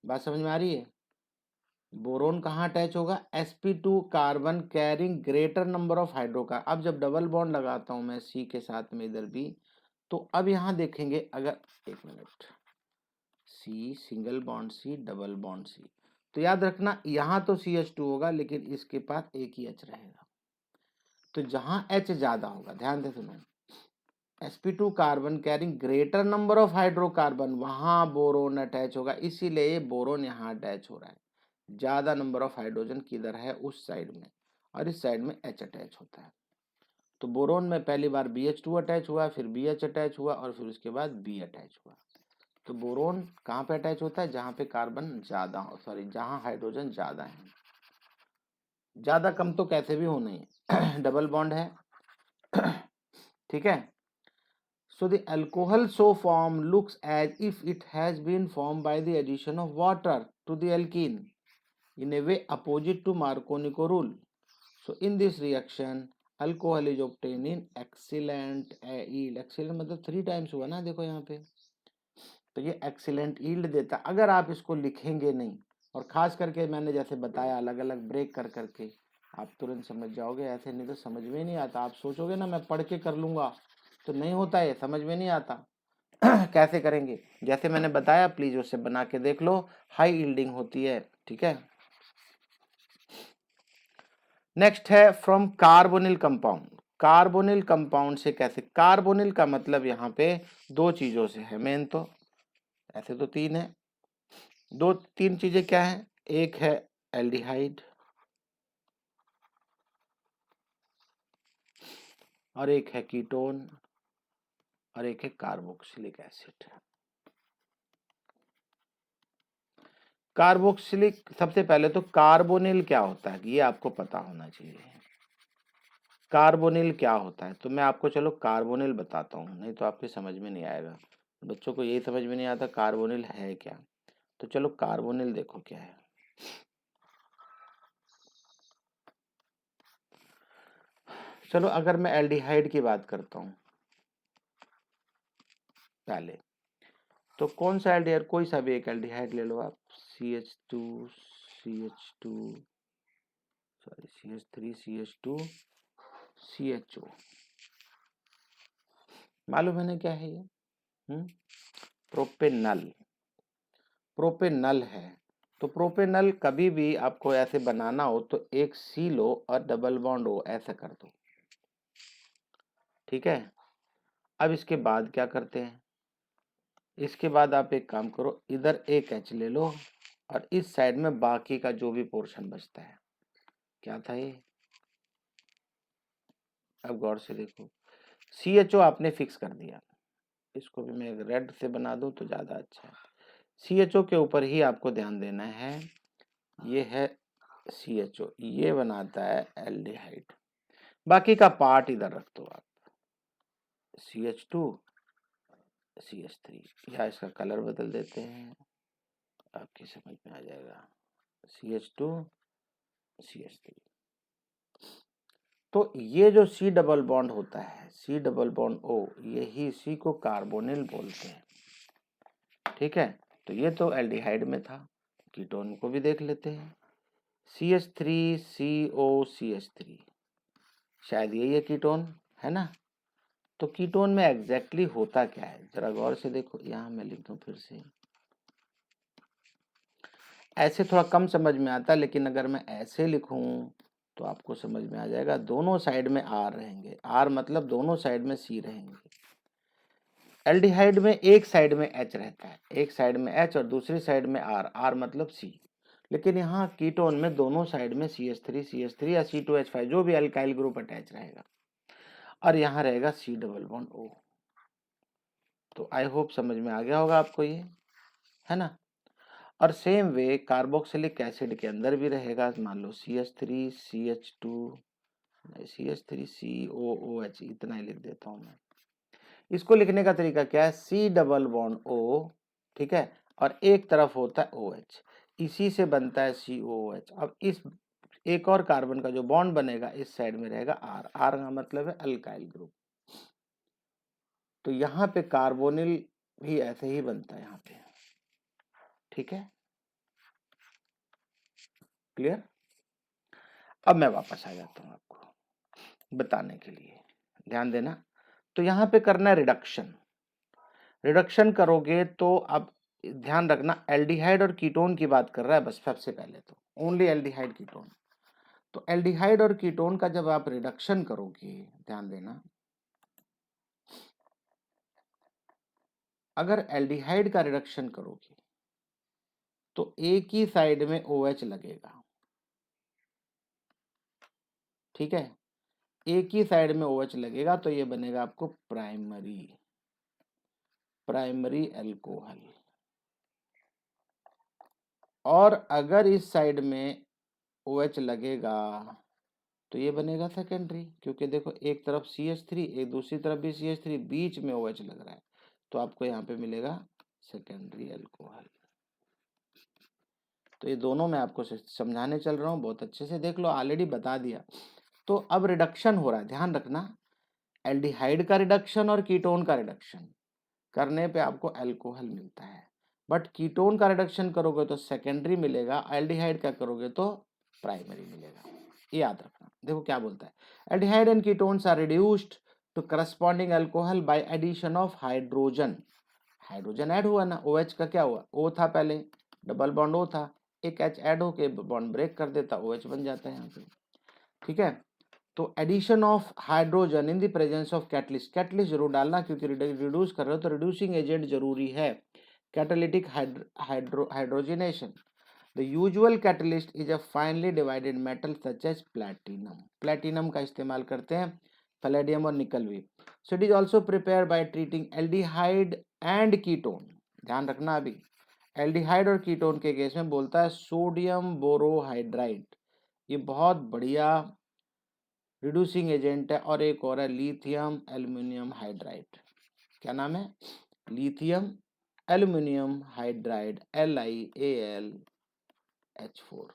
बात समझ में आ रही है। बोरोन कहाँ अटैच होगा, sp2 carbon carrying greater number of hydrocarbon. अब जब डबल बॉन्ड लगाता हूं मैं C के साथ में इधर भी, तो अब यहाँ देखेंगे, अगर एक minute, C single bond C double bond C, तो याद रखना यहाँ तो CH2 होगा, लेकिन इसके पास एक ही H रहेगा। तो जहां H ज्यादा होगा, ध्यान से सुनो, sp2 carbon carrying greater number of hydrocarbon, वहां बोरोन अटैच होगा, इसीलिए बोरोन यहाँ अटैच हो रहा है। ज्यादा नंबर ऑफ हाइड्रोजन किधर है, उस साइड में, और इस साइड में H अटैच होता है। तो बोरोन में पहली बार BH2 अटैच हुआ, फिर BH अटैच हुआ, और फिर उसके बाद B अटैच हुआ। तो बोरोन कहाँ पे अटैच होता है, जहां पे कार्बन ज्यादा हो, सॉरी जहां हाइड्रोजन ज्यादा है। ज्यादा कम तो कैसे भी होना ही डबल बॉन्ड है, ठीक है। So the alcohol so formed looks as if it has been formed by the addition of water to the alkene. in a way opposite to Marconico rule. So in this reaction alcohol is obtained in excellent yield. Excellent मतलब 3 times हुआ ना, देखो यहाँ पे, तो ये excellent yield देता। अगर आप इसको लिखेंगे नहीं, और खास करके मैंने जैसे बताया अलग अलग ब्रेक कर करके, आप तुरंत समझ जाओगे, ऐसे नहीं तो समझ में नहीं आता। आप सोचोगे ना मैं पढ़ के कर लूंगा, तो नहीं होता है, समझ में नहीं आता। कैसे करेंगे, जैसे मैंने बताया प्लीज उसे बना के देख लो, हाई यील्डिंग होती है, ठीक है। नेक्स्ट है from carbonyl compound. Carbonyl compound से कैसे, कार्बोनिल का मतलब यहाँ पे 2 चीजों से है मेन, तो ऐसे तो 3 है, 2-3 चीजें क्या है, एक है एल्डिहाइड और एक है कीटोन और एक है कार्बोक्सिलिक एसिड। कार्बोक्सिलिक, सबसे पहले तो कार्बोनिल क्या होता है ये आपको पता होना चाहिए। कार्बोनिल क्या होता है, तो मैं आपको चलो कार्बोनिल बताता हूँ, नहीं तो आपके समझ में नहीं आएगा। बच्चों को यही समझ में नहीं आता कार्बोनिल है क्या, तो चलो कार्बोनिल देखो क्या है। चलो अगर मैं एल्डिहाइड की बात करता हूँ पहले, तो कौन सा एल्डिहाइड, कोई सा भी एक एल्डिहाइड ले लो आप, CH2 CH2 sorry CH3 CH2 CHO, मालूम है ना क्या है ये, प्रोपेनल, प्रोपेनल है। तो प्रोपेनल कभी भी आपको ऐसे बनाना हो तो एक सी लो और डबल बॉन्ड हो, ऐसा कर दो, ठीक है। अब इसके बाद क्या करते हैं, इसके बाद आप एक काम करो, इधर एक एच ले लो और इस साइड में बाकी का जो भी पोर्शन बचता है, क्या था ये, अब गौर से देखो, CHO आपने फिक्स कर दिया, इसको भी मैं रेड से बना दूं तो ज्यादा अच्छा है। CHO के ऊपर ही आपको ध्यान देना है, ये है CHO, ये बनाता है एल्डिहाइड, बाकी का पार्ट इधर रख दो आप, CH2 CH3, या इसका कलर बदल देते हैं, आपकी समझ में आ जाएगा, CH2 CH3। तो ये जो C डबल बॉन्ड होता है, C डबल बॉन्ड O, यही इसी को कार्बोनिल बोलते हैं, ठीक है। तो ये तो एल्डिहाइड में था, कीटोन को भी देख लेते हैं, CH3COCH3, शायद यही है कीटोन, है ना। तो कीटोन में एग्जैक्टली होता क्या है, जरा गौर से देखो, यहाँ मैं लिख दूं फिर से, ऐसे थोड़ा कम समझ में आता है, लेकिन अगर मैं ऐसे लिखूं तो आपको समझ में आ जाएगा। दोनों साइड में आर रहेंगे, आर मतलब दोनों साइड में सी रहेंगे। एल्डिहाइड में एक साइड में एच रहता है, एक साइड में एच और दूसरी साइड में आर, आर मतलब सी। लेकिन यहाँ कीटोन में दोनों साइड में CH3 या C2H5 जो भी अल्काइल ग्रुप अटैच रहेगा, और यहाँ रहेगा C डबल बॉन्ड O। तो आई होप समझ में आ गया होगा आपको ये, है ना। और सेम वे कार्बोक्सिलिक एसिड के अंदर भी रहेगा, मान लो CH3 CH2 CH3 COOH, इतना ही लिख देता हूँ मैं। इसको लिखने का तरीका क्या है, C डबल बॉन्ड O, ठीक है, और एक तरफ होता है OH, इसी से बनता है COOH। अब इस एक और कार्बन का जो बॉन्ड बनेगा इस साइड में रहेगा R, R का मतलब है अल्काइल ग्रुप। तो यहाँ पे कार्बोनिल भी ऐसे ही बनता है यहाँ पे, ठीक है, क्लियर। अब मैं वापस आ जाता हूँ आपको बताने के लिए, ध्यान देना। तो यहाँ पे करना है रिडक्शन, रिडक्शन करोगे तो अब ध्यान रखना, एल्डिहाइड और कीटोन की बात कर रहा है बस सबसे पहले, तो ओनली एल्डिहाइड कीटोन। तो एल्डिहाइड और कीटोन का जब आप रिडक्शन करोगे, ध्यान देना, अगर एल्डिहाइड का रिडक्शन करोगे तो एक ही साइड में OH लगेगा, ठीक है, एक ही साइड में OH लगेगा, तो ये बनेगा आपको प्राइमरी, प्राइमरी अल्कोहल। और अगर इस साइड में OH लगेगा तो ये बनेगा सेकेंडरी, क्योंकि देखो एक तरफ CH3 एक दूसरी तरफ भी CH3, बीच में OH लग रहा है, तो आपको यहाँ पे मिलेगा सेकेंडरी अल्कोहल। तो ये दोनों मैं आपको समझाने चल रहा हूँ, बहुत अच्छे से देख लो, ऑलरेडी बता दिया। तो अब रिडक्शन हो रहा है, ध्यान रखना, एल्डिहाइड का रिडक्शन और कीटोन का रिडक्शन करने पे आपको अल्कोहल मिलता है, बट कीटोन का रिडक्शन करोगे तो सेकेंडरी मिलेगा, एल्डिहाइड का करोगे तो प्राइमरी मिलेगा। ये याद रखना। देखो क्या बोलता है, aldehyde and ketones are reduced to corresponding alcohol by addition of hydrogen. Hydrogen add हुआ ना, OH का क्या हुआ, O था पहले, डबल बॉन्ड O था, एक H ऐड होके बॉन्ड ब्रेक कर देता, OH बन जाता है यहाँ पे, ठीक है। तो addition of hydrogen in the presence of catalyst, catalyst जरूर डालना क्योंकि रिड्यूस कर रहे हो तो रिड्यूसिंग एजेंट जरूरी है, catalytic hydrogenation. The usual catalyst is a finely divided metal such as platinum, platinum का इस्तेमाल करते हैं, पैलेडियम और निकल भी। So it is also prepare by treating aldehyde and ketone. ध्यान रखना, अभी एल्डिहाइड और कीटोन के केस में बोलता है सोडियम बोरोहाइड्राइड, ये बहुत बढ़िया रिड्यूसिंग एजेंट है। और एक और है लिथियम एल्यूमिनियम हाइड्राइड, क्या नाम है, lithium aluminium hydride, LiAlH4,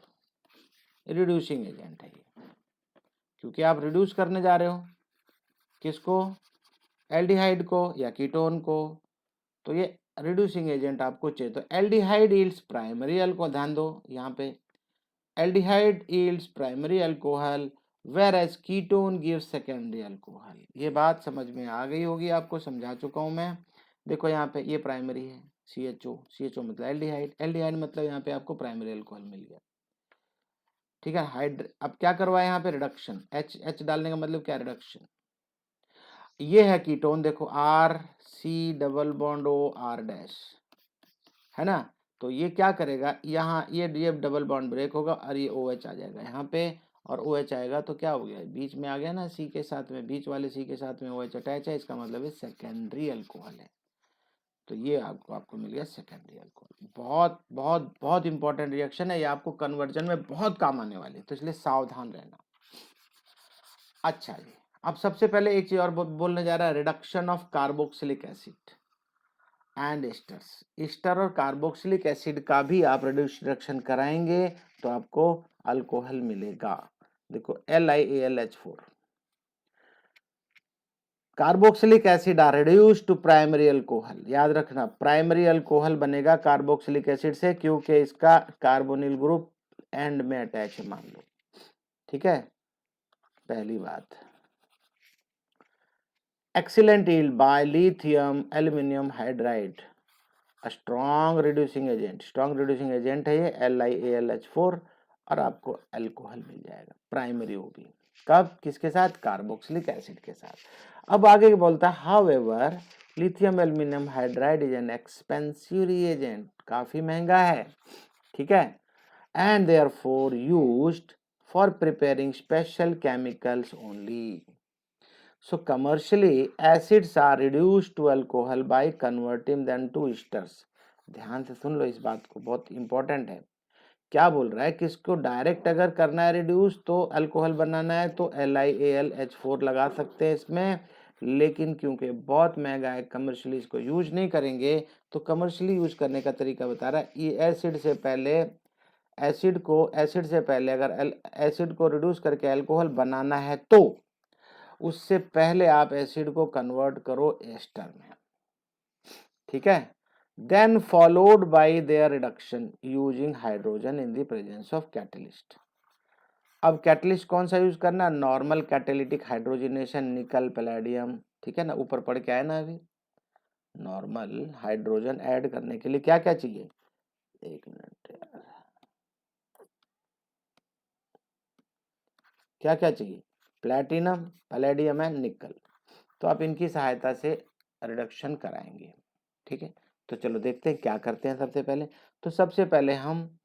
reducing agent है ये, क्योंकि आप रिड्यूस करने जा रहे हो किसको, एल्डिहाइड को या कीटोन को, तो ये रिड्यूसिंग एजेंट आपको चाहिए। तो एल्डिहाइड यील्ड्स प्राइमरी अल्कोहल, ध्यान दो यहाँ पे, aldehyde yields primary alcohol whereas ketone gives secondary alcohol. ये बात समझ में आ गई होगी, आपको समझा चुका हूं मैं। देखो यहाँ पे ये प्राइमरी है, CHO मतलब एल्डिहाइड, एल्डिहाइड मतलब यहाँ पे आपको प्राइमरी अल्कोहल मिल गया, ठीक है। अब क्या करवाए यहाँ पे, रिडक्शन, H डालने का मतलब क्या, रिडक्शन। ये है कीटोन, देखो RC double bond OR dash, है ना। तो ये क्या करेगा, यहाँ ये डबल बॉन्ड ब्रेक होगा और ये OH आ जाएगा यहाँ पे, और OH आएगा तो क्या हो गया, बीच में आ गया ना C के साथ में, बीच वाले C के साथ में OH अटैच है, इसका मतलब है सेकेंडरी अल्कोहल है। तो ये आपको मिल गया सेकेंडरी अल्कोहल। बहुत बहुत बहुत इंपॉर्टेंट रिएक्शन है, ये आपको कन्वर्जन में बहुत काम आने वाली है, तो इसलिए सावधान रहना। अच्छा जी, अब सबसे पहले एक चीज और बोलने जा रहा है, reduction of carboxylic acid and esters. Ester और कार्बोक्सिलिक एसिड का भी आप रिडक्शन कराएंगे तो आपको अल्कोहल मिलेगा। देखो LiAlH4, carboxylic acid are reduced to primary alcohol. याद रखना, प्राइमरी अल्कोहल बनेगा कार्बोक्सिलिक एसिड से, क्योंकि इसका कार्बोनिल ग्रुप एंड में अटैच है, मान लो, ठीक है। पहली बात, excellent yield by lithium aluminium hydride, strong reducing agent, strong reducing agent है ये LiAlH4, और आपको अल्कोहल मिल जाएगा प्राइमरी, वो भी कब, किसके साथ, कार्बोक्सिलिक एसिड के साथ। अब आगे बोलता है, however lithium aluminium hydride is an expensive reagent, काफी महंगा है, ठीक है, and therefore used for preparing special chemicals only. So commercially, acids are reduced to alcohol by converting them to esters. ध्यान से सुन लो इस बात को, बहुत इंपॉर्टेंट है। क्या बोल रहा है कि इसको डायरेक्ट अगर करना है रिड्यूस, तो अल्कोहल बनाना है तो LiAlH4 लगा सकते हैं इसमें, लेकिन क्योंकि बहुत महंगा है, कमर्शियली इसको यूज नहीं करेंगे। तो कमर्शियली यूज करने का तरीका बता रहा है, ये एसिड से पहले अगर एसिड को रिड्यूस करके अल्कोहल बनाना है तो उससे पहले आप एसिड को कन्वर्ट करो एस्टर में, ठीक है, then followed by their reduction using hydrogen in the presence of catalyst. अब कैटलिस्ट कौन सा यूज करना, normal catalytic hydrogenation, nickel palladium, ठीक है ना, ऊपर पढ़ के आए ना अभी। नॉर्मल हाइड्रोजन ऐड करने के लिए क्या क्या चाहिए, एक मिनट यार, क्या क्या चाहिए, प्लैटिनम, पैलेडियम एंड निकल। तो आप इनकी सहायता से रिडक्शन कराएंगे, ठीक है। तो चलो देखते हैं क्या करते हैं। सबसे पहले तो सबसे पहले हम,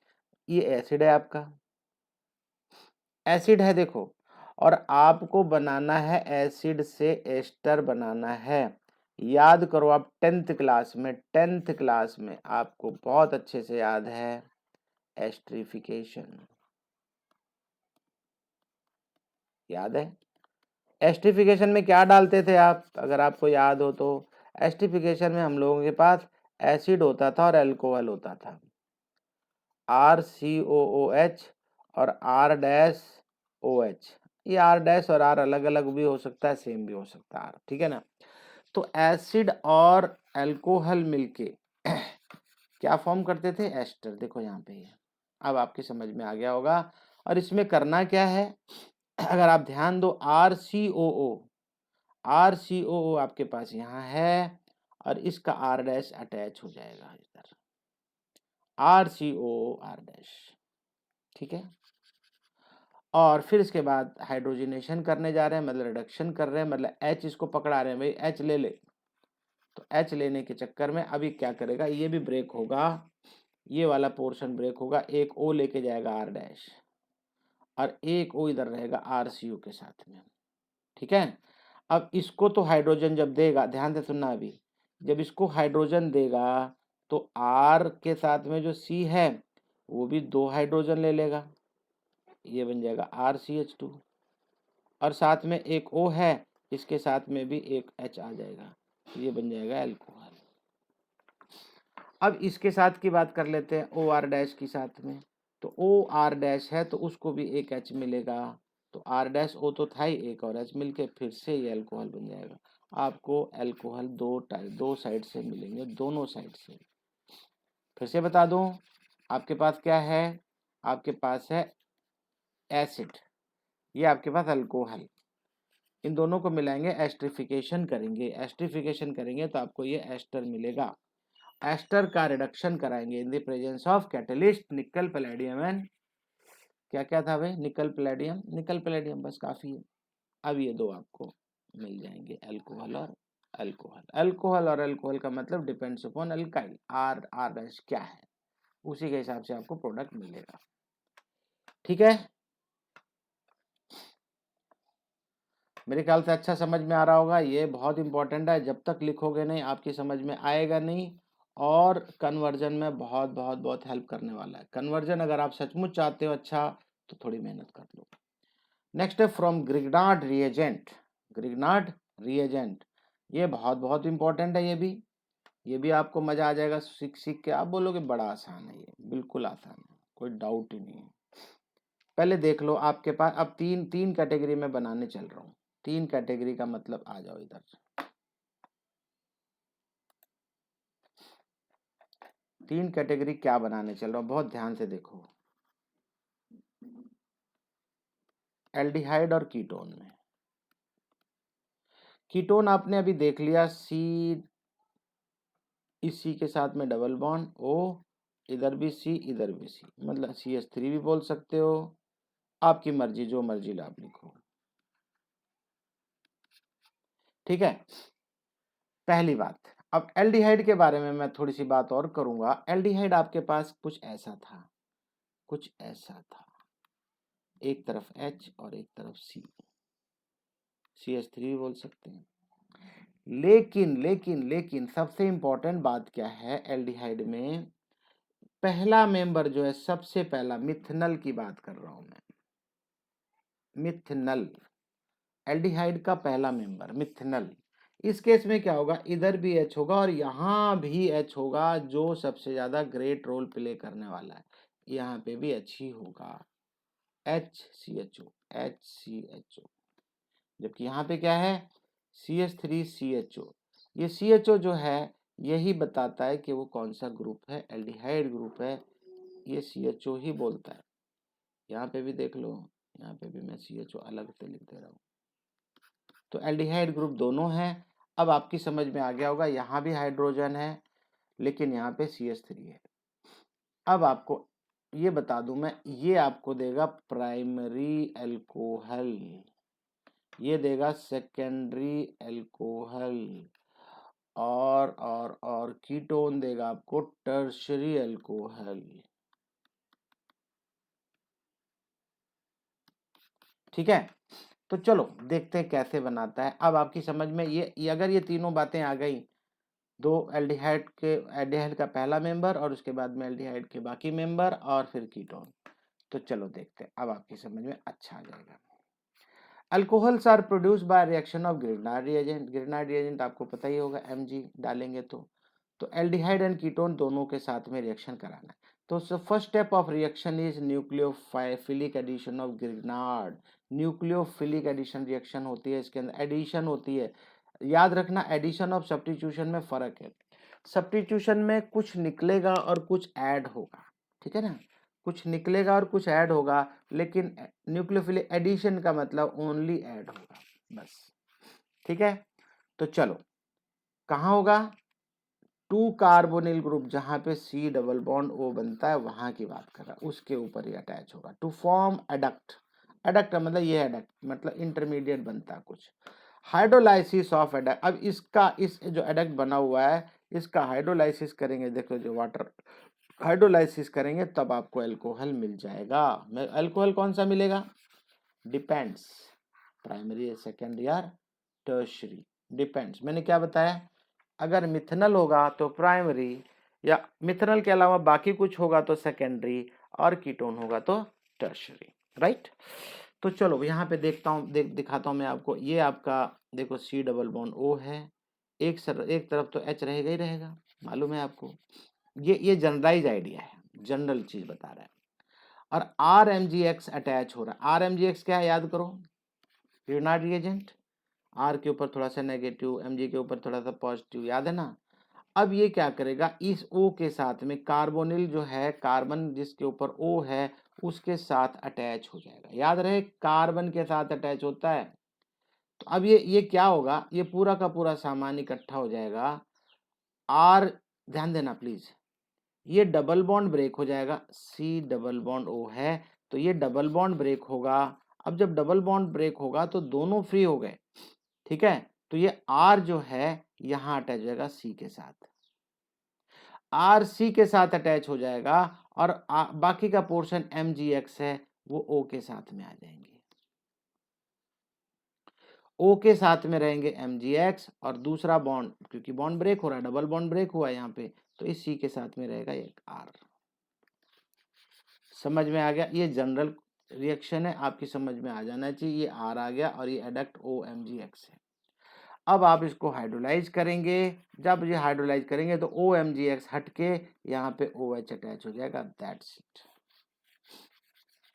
ये एसिड है आपका, एसिड है देखो, और आपको बनाना है एसिड से एस्टर बनाना है। याद करो आप 10th क्लास में आपको बहुत अच्छे से याद है एस्टरिफिकेशन, याद है। एस्टरिफिकेशन में क्या डालते थे आप, अगर आपको याद हो तो, एस्टरिफिकेशन में हम लोगों के पास एसिड होता था और अल्कोहल होता था। RCOOH और R-OH। ये R- और R अलग अलग भी हो सकता है, सेम भी हो सकता है R, ठीक है ना। तो एसिड और अल्कोहल मिलके क्या फॉर्म करते थे, एस्टर। देखो यहाँ पे ये अब आपकी समझ में आ गया होगा। और इसमें करना क्या है, अगर आप ध्यान दो, RCOO आपके पास यहाँ है और इसका R- अटैच हो जाएगा इधर, RCOO R-, ठीक है। और फिर इसके बाद हाइड्रोजनेशन करने जा रहे हैं, मतलब रिडक्शन कर रहे हैं, मतलब H इसको पकड़ा रहे हैं, भाई H ले ले। तो H लेने के चक्कर में अभी क्या करेगा, ये भी ब्रेक होगा, ये वाला पोर्शन ब्रेक होगा, एक O लेके जाएगा R- और एक O इधर रहेगा RCO के साथ में, ठीक है। अब इसको तो हाइड्रोजन जब देगा, ध्यान से सुनना, अभी जब इसको हाइड्रोजन देगा तो R के साथ में जो C है वो भी 2 हाइड्रोजन ले लेगा, ये बन जाएगा RCH2, और साथ में एक O है, इसके साथ में भी एक H आ जाएगा, ये बन जाएगा अल्कोहल। अब इसके साथ की बात कर लेते हैं, OR- की साथ में, तो OR- है तो उसको भी एक H मिलेगा, तो R- O तो था ही, एक और H मिलके फिर से ये अल्कोहल बन जाएगा। आपको अल्कोहल दो साइड से मिलेंगे, दोनों साइड से। फिर से बता दूं, आपके पास क्या है, आपके पास है एसिड, ये आपके पास अल्कोहल, इन दोनों को मिलाएंगे, एस्टरिफिकेशन करेंगे तो आपको ये एस्टर मिलेगा। एस्टर का रिडक्शन कराएंगे इन द प्रेजेंस ऑफ कैटलिस्ट निकल पैलेडियम एंड, क्या क्या था भाई, निकल पैलेडियम, बस काफी है। अब ये दो आपको मिल जाएंगे, अल्कोहल और अल्कोहल का मतलब डिपेंड्स अपॉन अल्काइल, R- क्या है उसी के हिसाब से आपको प्रोडक्ट मिलेगा, ठीक है। मेरे ख्याल से अच्छा समझ में आ रहा होगा, ये बहुत इंपॉर्टेंट है, जब तक लिखोगे नहीं आपकी समझ में आएगा नहीं, और कन्वर्जन में बहुत बहुत बहुत हेल्प करने वाला है। कन्वर्जन अगर आप सचमुच चाहते हो अच्छा, तो थोड़ी मेहनत कर लो। नेक्स्ट है फ्रॉम ग्रिग्नार्ड रिएजेंट, ये बहुत बहुत इंपॉर्टेंट है, ये भी आपको मजा आ जाएगा सीख सीख के, आप बोलोगे बड़ा आसान है, ये बिल्कुल आसान है, कोई डाउट ही नहीं है। पहले देख लो आपके पास, अब तीन कैटेगरी में बनाने चल रहा हूँ, 3 कैटेगरी का मतलब, आ जाओ इधर, 3 कैटेगरी क्या बनाने चल रहा हूँ, बहुत ध्यान से देखो। एल्डिहाइड और कीटोन में, कीटोन आपने अभी देख लिया, इसी के साथ में डबल बॉन्ड O, इधर भी C इधर भी C, मतलब CH3 भी बोल सकते हो, आपकी मर्जी, जो मर्जी आप लिखो, ठीक है। पहली बात, अब एल्डिहाइड के बारे में मैं थोड़ी सी बात और करूंगा। एल्डिहाइड आपके पास कुछ ऐसा था, एक तरफ H और एक तरफ C, CH3 भी बोल सकते हैं। लेकिन सबसे इंपॉर्टेंट बात क्या है, एल्डिहाइड में पहला मेंबर जो है, सबसे पहला मिथनल की बात कर रहा हूं मैं, मिथनल, एल्डिहाइड का पहला मेंबर मिथनल। इस केस में क्या होगा, इधर भी H होगा और यहाँ भी H होगा, जो सबसे ज्यादा ग्रेट रोल प्ले करने वाला है, यहाँ पे भी H ही होगा, HCHO, जबकि यहाँ पे क्या है, CH3CHO। ये CHO जो है यही बताता है कि वो कौन सा ग्रुप है, एल्डिहाइड ग्रुप है, ये CHO ही बोलता है। यहाँ पे भी देख लो, यहाँ पे भी मैं CHO अलग से लिख दे रहा हूँ, तो एल्डिहाइड ग्रुप दोनों हैं। अब आपकी समझ में आ गया होगा, यहाँ भी हाइड्रोजन है लेकिन यहाँ पे CH3 है। अब आपको ये बता दूं मैं, ये आपको देगा प्राइमरी अल्कोहल, ये देगा सेकेंडरी अल्कोहल, और कीटोन देगा आपको टर्शरी अल्कोहल, ठीक है। तो चलो देखते हैं कैसे बनाता है। अब आपकी समझ में ये अगर ये तीनों बातें आ गई, दो एल्डिहाइड का पहला मेंबर और उसके बाद में एल्डिहाइड के बाकी मेंबर और फिर कीटोन, तो चलो देखते हैं, अब आपकी समझ में अच्छा आ जाएगा। Alcohols are produced by reaction of Grignard reagent आपको पता ही होगा, Mg डालेंगे तो एल्डिहाइड एंड कीटोन दोनों के साथ में रिएक्शन कराना है। तो first step of reaction is nucleophilic addition of Grignard. Nucleophilic addition reaction होती है, इसके अंदर एडिशन होती है। याद रखना एडिशन और सब्स्टिट्यूशन में फर्क है। सब्स्टिट्यूशन में कुछ निकलेगा और कुछ ऐड होगा, ठीक है ना, कुछ निकलेगा और कुछ ऐड होगा, लेकिन न्यूक्लियोफिलिक एडिशन का मतलब ओनली ऐड होगा बस, ठीक है। तो चलो कहाँ होगा, 2 कार्बोनिल ग्रुप जहां पे C डबल बॉन्ड O बनता है वहां की बात कर रहा है, उसके ऊपर ये अटैच होगा टू फॉर्म एडक्ट। एडक्ट मतलब ये एडक्ट मतलब इंटरमीडिएट बनता है कुछ। हाइड्रोलाइसिस ऑफ एडक्ट, अब इसका इस जो एडक्ट बना हुआ है इसका हाइड्रोलाइसिस करेंगे, देखो जो वाटर हाइड्रोलाइसिस करेंगे तब आपको अल्कोहल मिल जाएगा। अल्कोहल कौन सा मिलेगा, डिपेंड्स, प्राइमरी सेकेंडरी या टर्शियरी, डिपेंड्स। मैंने क्या बताया, अगर मिथनल होगा तो प्राइमरी, या मिथनल के अलावा बाकी कुछ होगा तो सेकेंडरी, और कीटोन होगा तो टर्शियरी, राइट। तो चलो यहाँ पे देखता हूँ, दिखाता हूँ मैं आपको। ये आपका देखो C डबल बॉन्ड O है, एक तरफ तो H रहेगा ही रहेगा, मालूम है आपको। ये जनरलाइज आइडिया है, जनरल चीज बता रहा है। और RMgX अटैच हो रहा है। RMgX क्या है याद करो, ग्रिग्नार्ड रिएजेंट। R के ऊपर थोड़ा सा नेगेटिव, Mg के ऊपर थोड़ा सा पॉजिटिव, याद है ना। अब ये क्या करेगा, इस O के साथ में कार्बोनिल जो है, कार्बन जिसके ऊपर O है उसके साथ अटैच हो जाएगा। याद रहे कार्बन के साथ अटैच होता है। तो अब ये क्या होगा, ये पूरा का पूरा सामान इकट्ठा हो जाएगा। R, ध्यान देना प्लीज, ये डबल बॉन्ड ब्रेक हो जाएगा। C डबल बॉन्ड O है तो ये डबल बॉन्ड ब्रेक होगा। अब जब डबल बॉन्ड ब्रेक होगा तो दोनों फ्री हो गए, ठीक है। तो ये R जो है यहां अटैच हो जाएगा C के साथ, R C के साथ अटैच हो जाएगा, और बाकी का पोर्शन MgX है वो O के साथ में आ जाएंगे। O के साथ में रहेंगे MgX, और दूसरा बॉन्ड क्योंकि बॉन्ड ब्रेक हो रहा है, डबल बॉन्ड ब्रेक हुआ है यहाँ पे, तो इस C के साथ में रहेगा एक R। समझ में आ गया, ये जनरल रिएक्शन है, आपकी समझ में आ जाना चाहिए। ये R आ गया और ये एडक्ट OMgX है। अब आप इसको हाइड्रोलाइज करेंगे, जब ये हाइड्रोलाइज करेंगे तो OMgX हट के यहाँ पे OH अटैच हो जाएगा, दैट्स इट।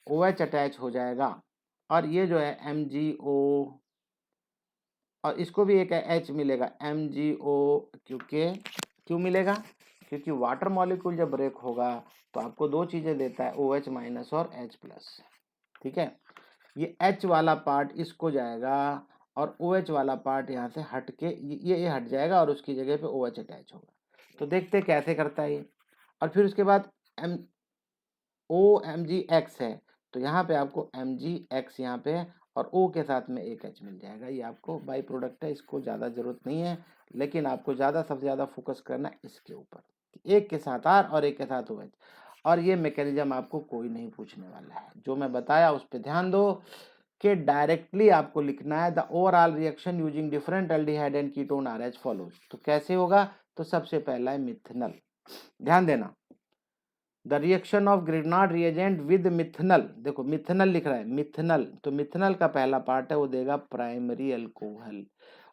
OH अटैच हो जाएगा, और ये जो है MgO, और इसको भी एक H मिलेगा MgO, क्यों मिलेगा, क्योंकि वाटर मॉलिक्यूल जब ब्रेक होगा तो आपको दो चीजें देता है, OH माइनस और H प्लस, ठीक है। ये H वाला पार्ट इसको जाएगा, और OH वाला पार्ट यहाँ से हट के ये हट जाएगा, और उसकी जगह पे OH अटैच होगा। तो देखते कैसे करता है ये। और फिर उसके बाद OMgX है, तो यहाँ पे आपको MgX यहाँ पे है, और O के साथ में एक H मिल जाएगा। ये आपको बाई प्रोडक्ट है, इसको ज़्यादा जरूरत नहीं है, लेकिन आपको सबसे ज़्यादा फोकस करना है इसके ऊपर, एक के साथ R और एक के साथ OH। और ये मैकेनिज्म आपको कोई नहीं पूछने वाला है, जो मैं बताया उस पर ध्यान दो कि डायरेक्टली आपको लिखना है the overall reaction using different aldehyde and ketone are as follows. तो कैसे होगा, तो सबसे पहला है मिथनल, ध्यान देना, the reaction of Grignard reagent with methanal. देखो मिथनल लिख रहा है, मिथनल, तो मिथनल का पहला पार्ट है वो देगा प्राइमरी अल्कोहल,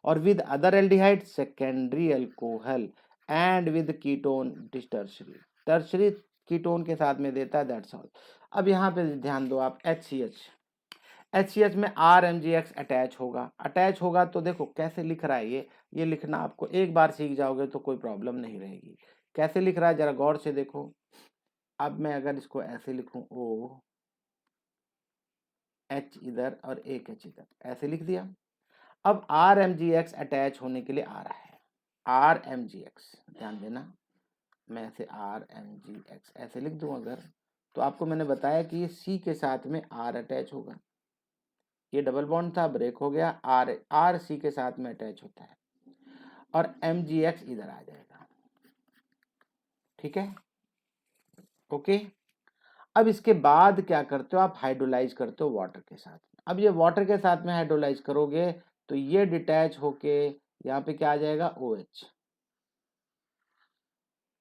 और with other aldehyde secondary alcohol, and with ketone tertiary, tertiary ketone के साथ में देता है, दैट्स ऑल। अब यहाँ पे ध्यान दो आप, HCH में RMgX अटैच होगा तो देखो कैसे लिख रहा है ये लिखना आपको एक बार सीख जाओगे तो कोई प्रॉब्लम नहीं रहेगी। कैसे लिख रहा है जरा गौर से देखो। अब मैं अगर इसको ऐसे लिखूं, O H इधर और एक H इधर, ऐसे लिख दिया। अब RMgX अटैच होने के लिए आ रहा है, RMgX, ध्यान देना, मैं ऐसे RMgX ऐसे लिख दूं अगर, तो आपको मैंने बताया कि ये C के साथ में R अटैच होगा, ये डबल बॉन्ड था ब्रेक हो गया, R C के साथ में अटैच होता है, और MgX इधर आ जाएगा, ठीक है, ओके। अब इसके बाद क्या करते हो आप, हाइड्रोलाइज करते हो वाटर के साथ। अब ये वाटर के साथ में हाइड्रोलाइज करोगे तो ये डिटैच होके यहाँ पे क्या आ जाएगा, OH,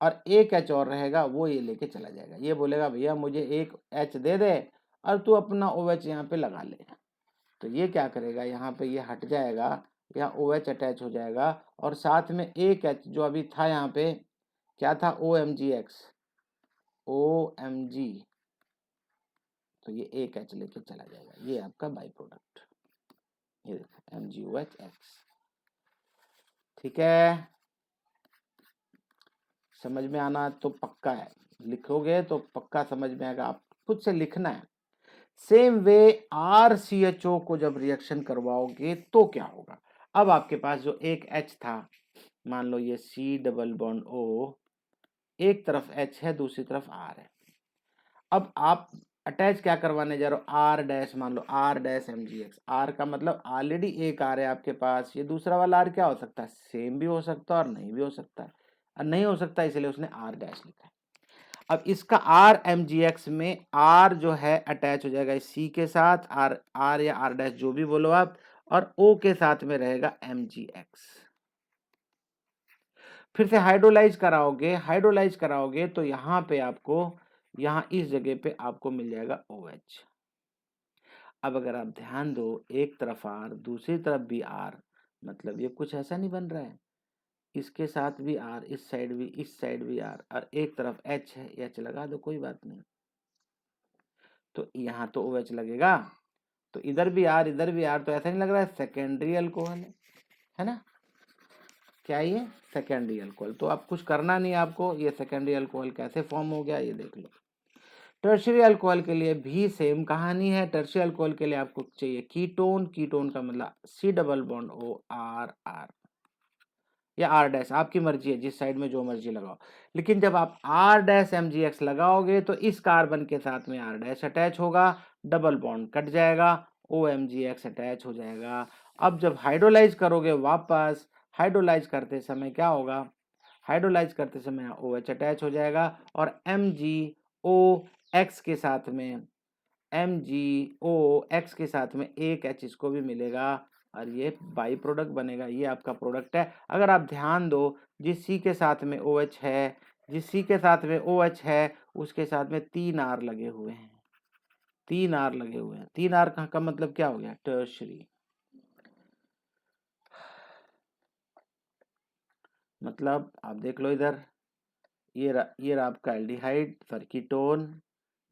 और एक H और रहेगा, वो ये लेके चला जाएगा, ये बोलेगा भैया मुझे एक H दे दे और तू अपना OH यहाँ पे लगा ले। तो ये क्या करेगा, यहाँ पे ये हट जाएगा, यहाँ OH अटैच हो जाएगा, और साथ में एक H जो अभी था यहाँ पे क्या था, OMgX, OMG, तो ये एक H लेके चला जाएगा, ये आपका बाई प्रोडक्ट, ये देखो MgOH X। ठीक है, समझ में आना तो पक्का है, लिखोगे तो पक्का समझ में आएगा, आप खुद से लिखना है। सेम वे RCHO को जब रिएक्शन करवाओगे तो क्या होगा। अब आपके पास जो एक H था, मान लो ये C डबल बॉन्ड O, एक तरफ H है दूसरी तरफ R है। अब आप अटैच क्या करवाने जा रहे हो, R डैश, मान लो R डैश MgX। R का मतलब ऑलरेडी एक R है आपके पास, ये दूसरा वाला R क्या हो सकता है, सेम भी हो सकता है और नहीं भी हो सकता है, और नहीं हो सकता इसलिए उसने R डैश लिखा है। अब इसका R MgX में R जो है अटैच हो जाएगा C के साथ, R या R डैश जो भी बोलो आप, और O के साथ में रहेगा MgX। फिर से हाइड्रोलाइज कराओगे तो यहाँ पे आपको, यहाँ इस जगह पे आपको मिल जाएगा OH। अब अगर आप ध्यान दो, एक तरफ R दूसरी तरफ भी R, मतलब ये कुछ ऐसा नहीं बन रहा है, इसके साथ भी R, इस साइड भी R, और एक तरफ H है, H लगा दो कोई बात नहीं, तो यहाँ तो OH लगेगा, तो इधर भी R इधर भी R, तो ऐसा नहीं लग रहा है सेकेंडरी अल्कोहल है ना। क्या ये सेकेंडरी अल्कोहल, तो आप कुछ करना नहीं आपको, ये सेकेंडरी अल्कोहल कैसे फॉर्म हो गया ये देख लो। टर्शियरी अल्कोहल के लिए भी सेम कहानी है। टर्शियरी अल्कोहल के लिए आपको चाहिए कीटोन, कीटोन का मतलब C double bond O R या R डैश, आपकी मर्जी है, जिस साइड में जो मर्जी लगाओ। लेकिन जब आप R डैश MgX लगाओगे तो इस कार्बन के साथ में R डैश अटैच होगा, डबल बॉन्ड कट जाएगा, OMgX अटैच हो जाएगा। अब जब हाइड्रोलाइज करोगे वापस, हाइड्रोलाइज करते समय क्या होगा, हाइड्रोलाइज करते समय OH अटैच हो जाएगा, और MgOX के साथ में, MgOX के साथ में एक H इसको भी मिलेगा, और ये बाई प्रोडक्ट बनेगा, ये आपका प्रोडक्ट है। अगर आप ध्यान दो, जिस C के साथ में OH है, जिस C के साथ में OH है, उसके साथ में 3 R लगे हुए हैं, 3 R लगे हुए हैं। 3 R का मतलब क्या हो गया, टर्शरी, मतलब आप देख लो इधर, ये रहा आपका एल्डिहाइड, सॉरी कीटोन,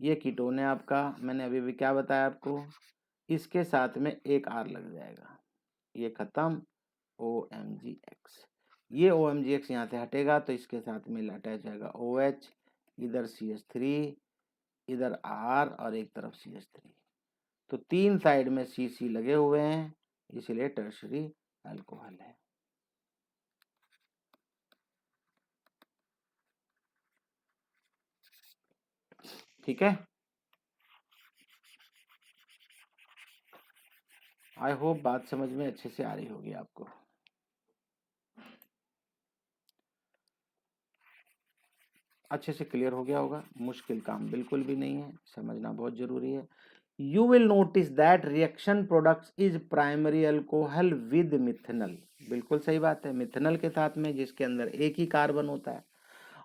ये कीटोन है आपका, मैंने अभी भी क्या बताया आपको, इसके साथ में एक R लग जाएगा, ये खत्म, OMgX। ये OMgX यहाँ से हटेगा तो इसके साथ में अटैच जाएगा OH, इधर CH3, इधर R, और एक तरफ CH3, तो 3 साइड में CC लगे हुए हैं, इसलिए टर्शरी अल्कोहल है। ठीक है, आई होप बात समझ में अच्छे से आ रही होगी आपको। अच्छे से क्लियर हो गया होगा, मुश्किल काम बिल्कुल भी नहीं है, समझना बहुत जरूरी है। You will notice that reaction products is primary alcohol with methanol, बिल्कुल सही बात है, मिथेनॉल के साथ में, जिसके अंदर एक ही कार्बन होता है,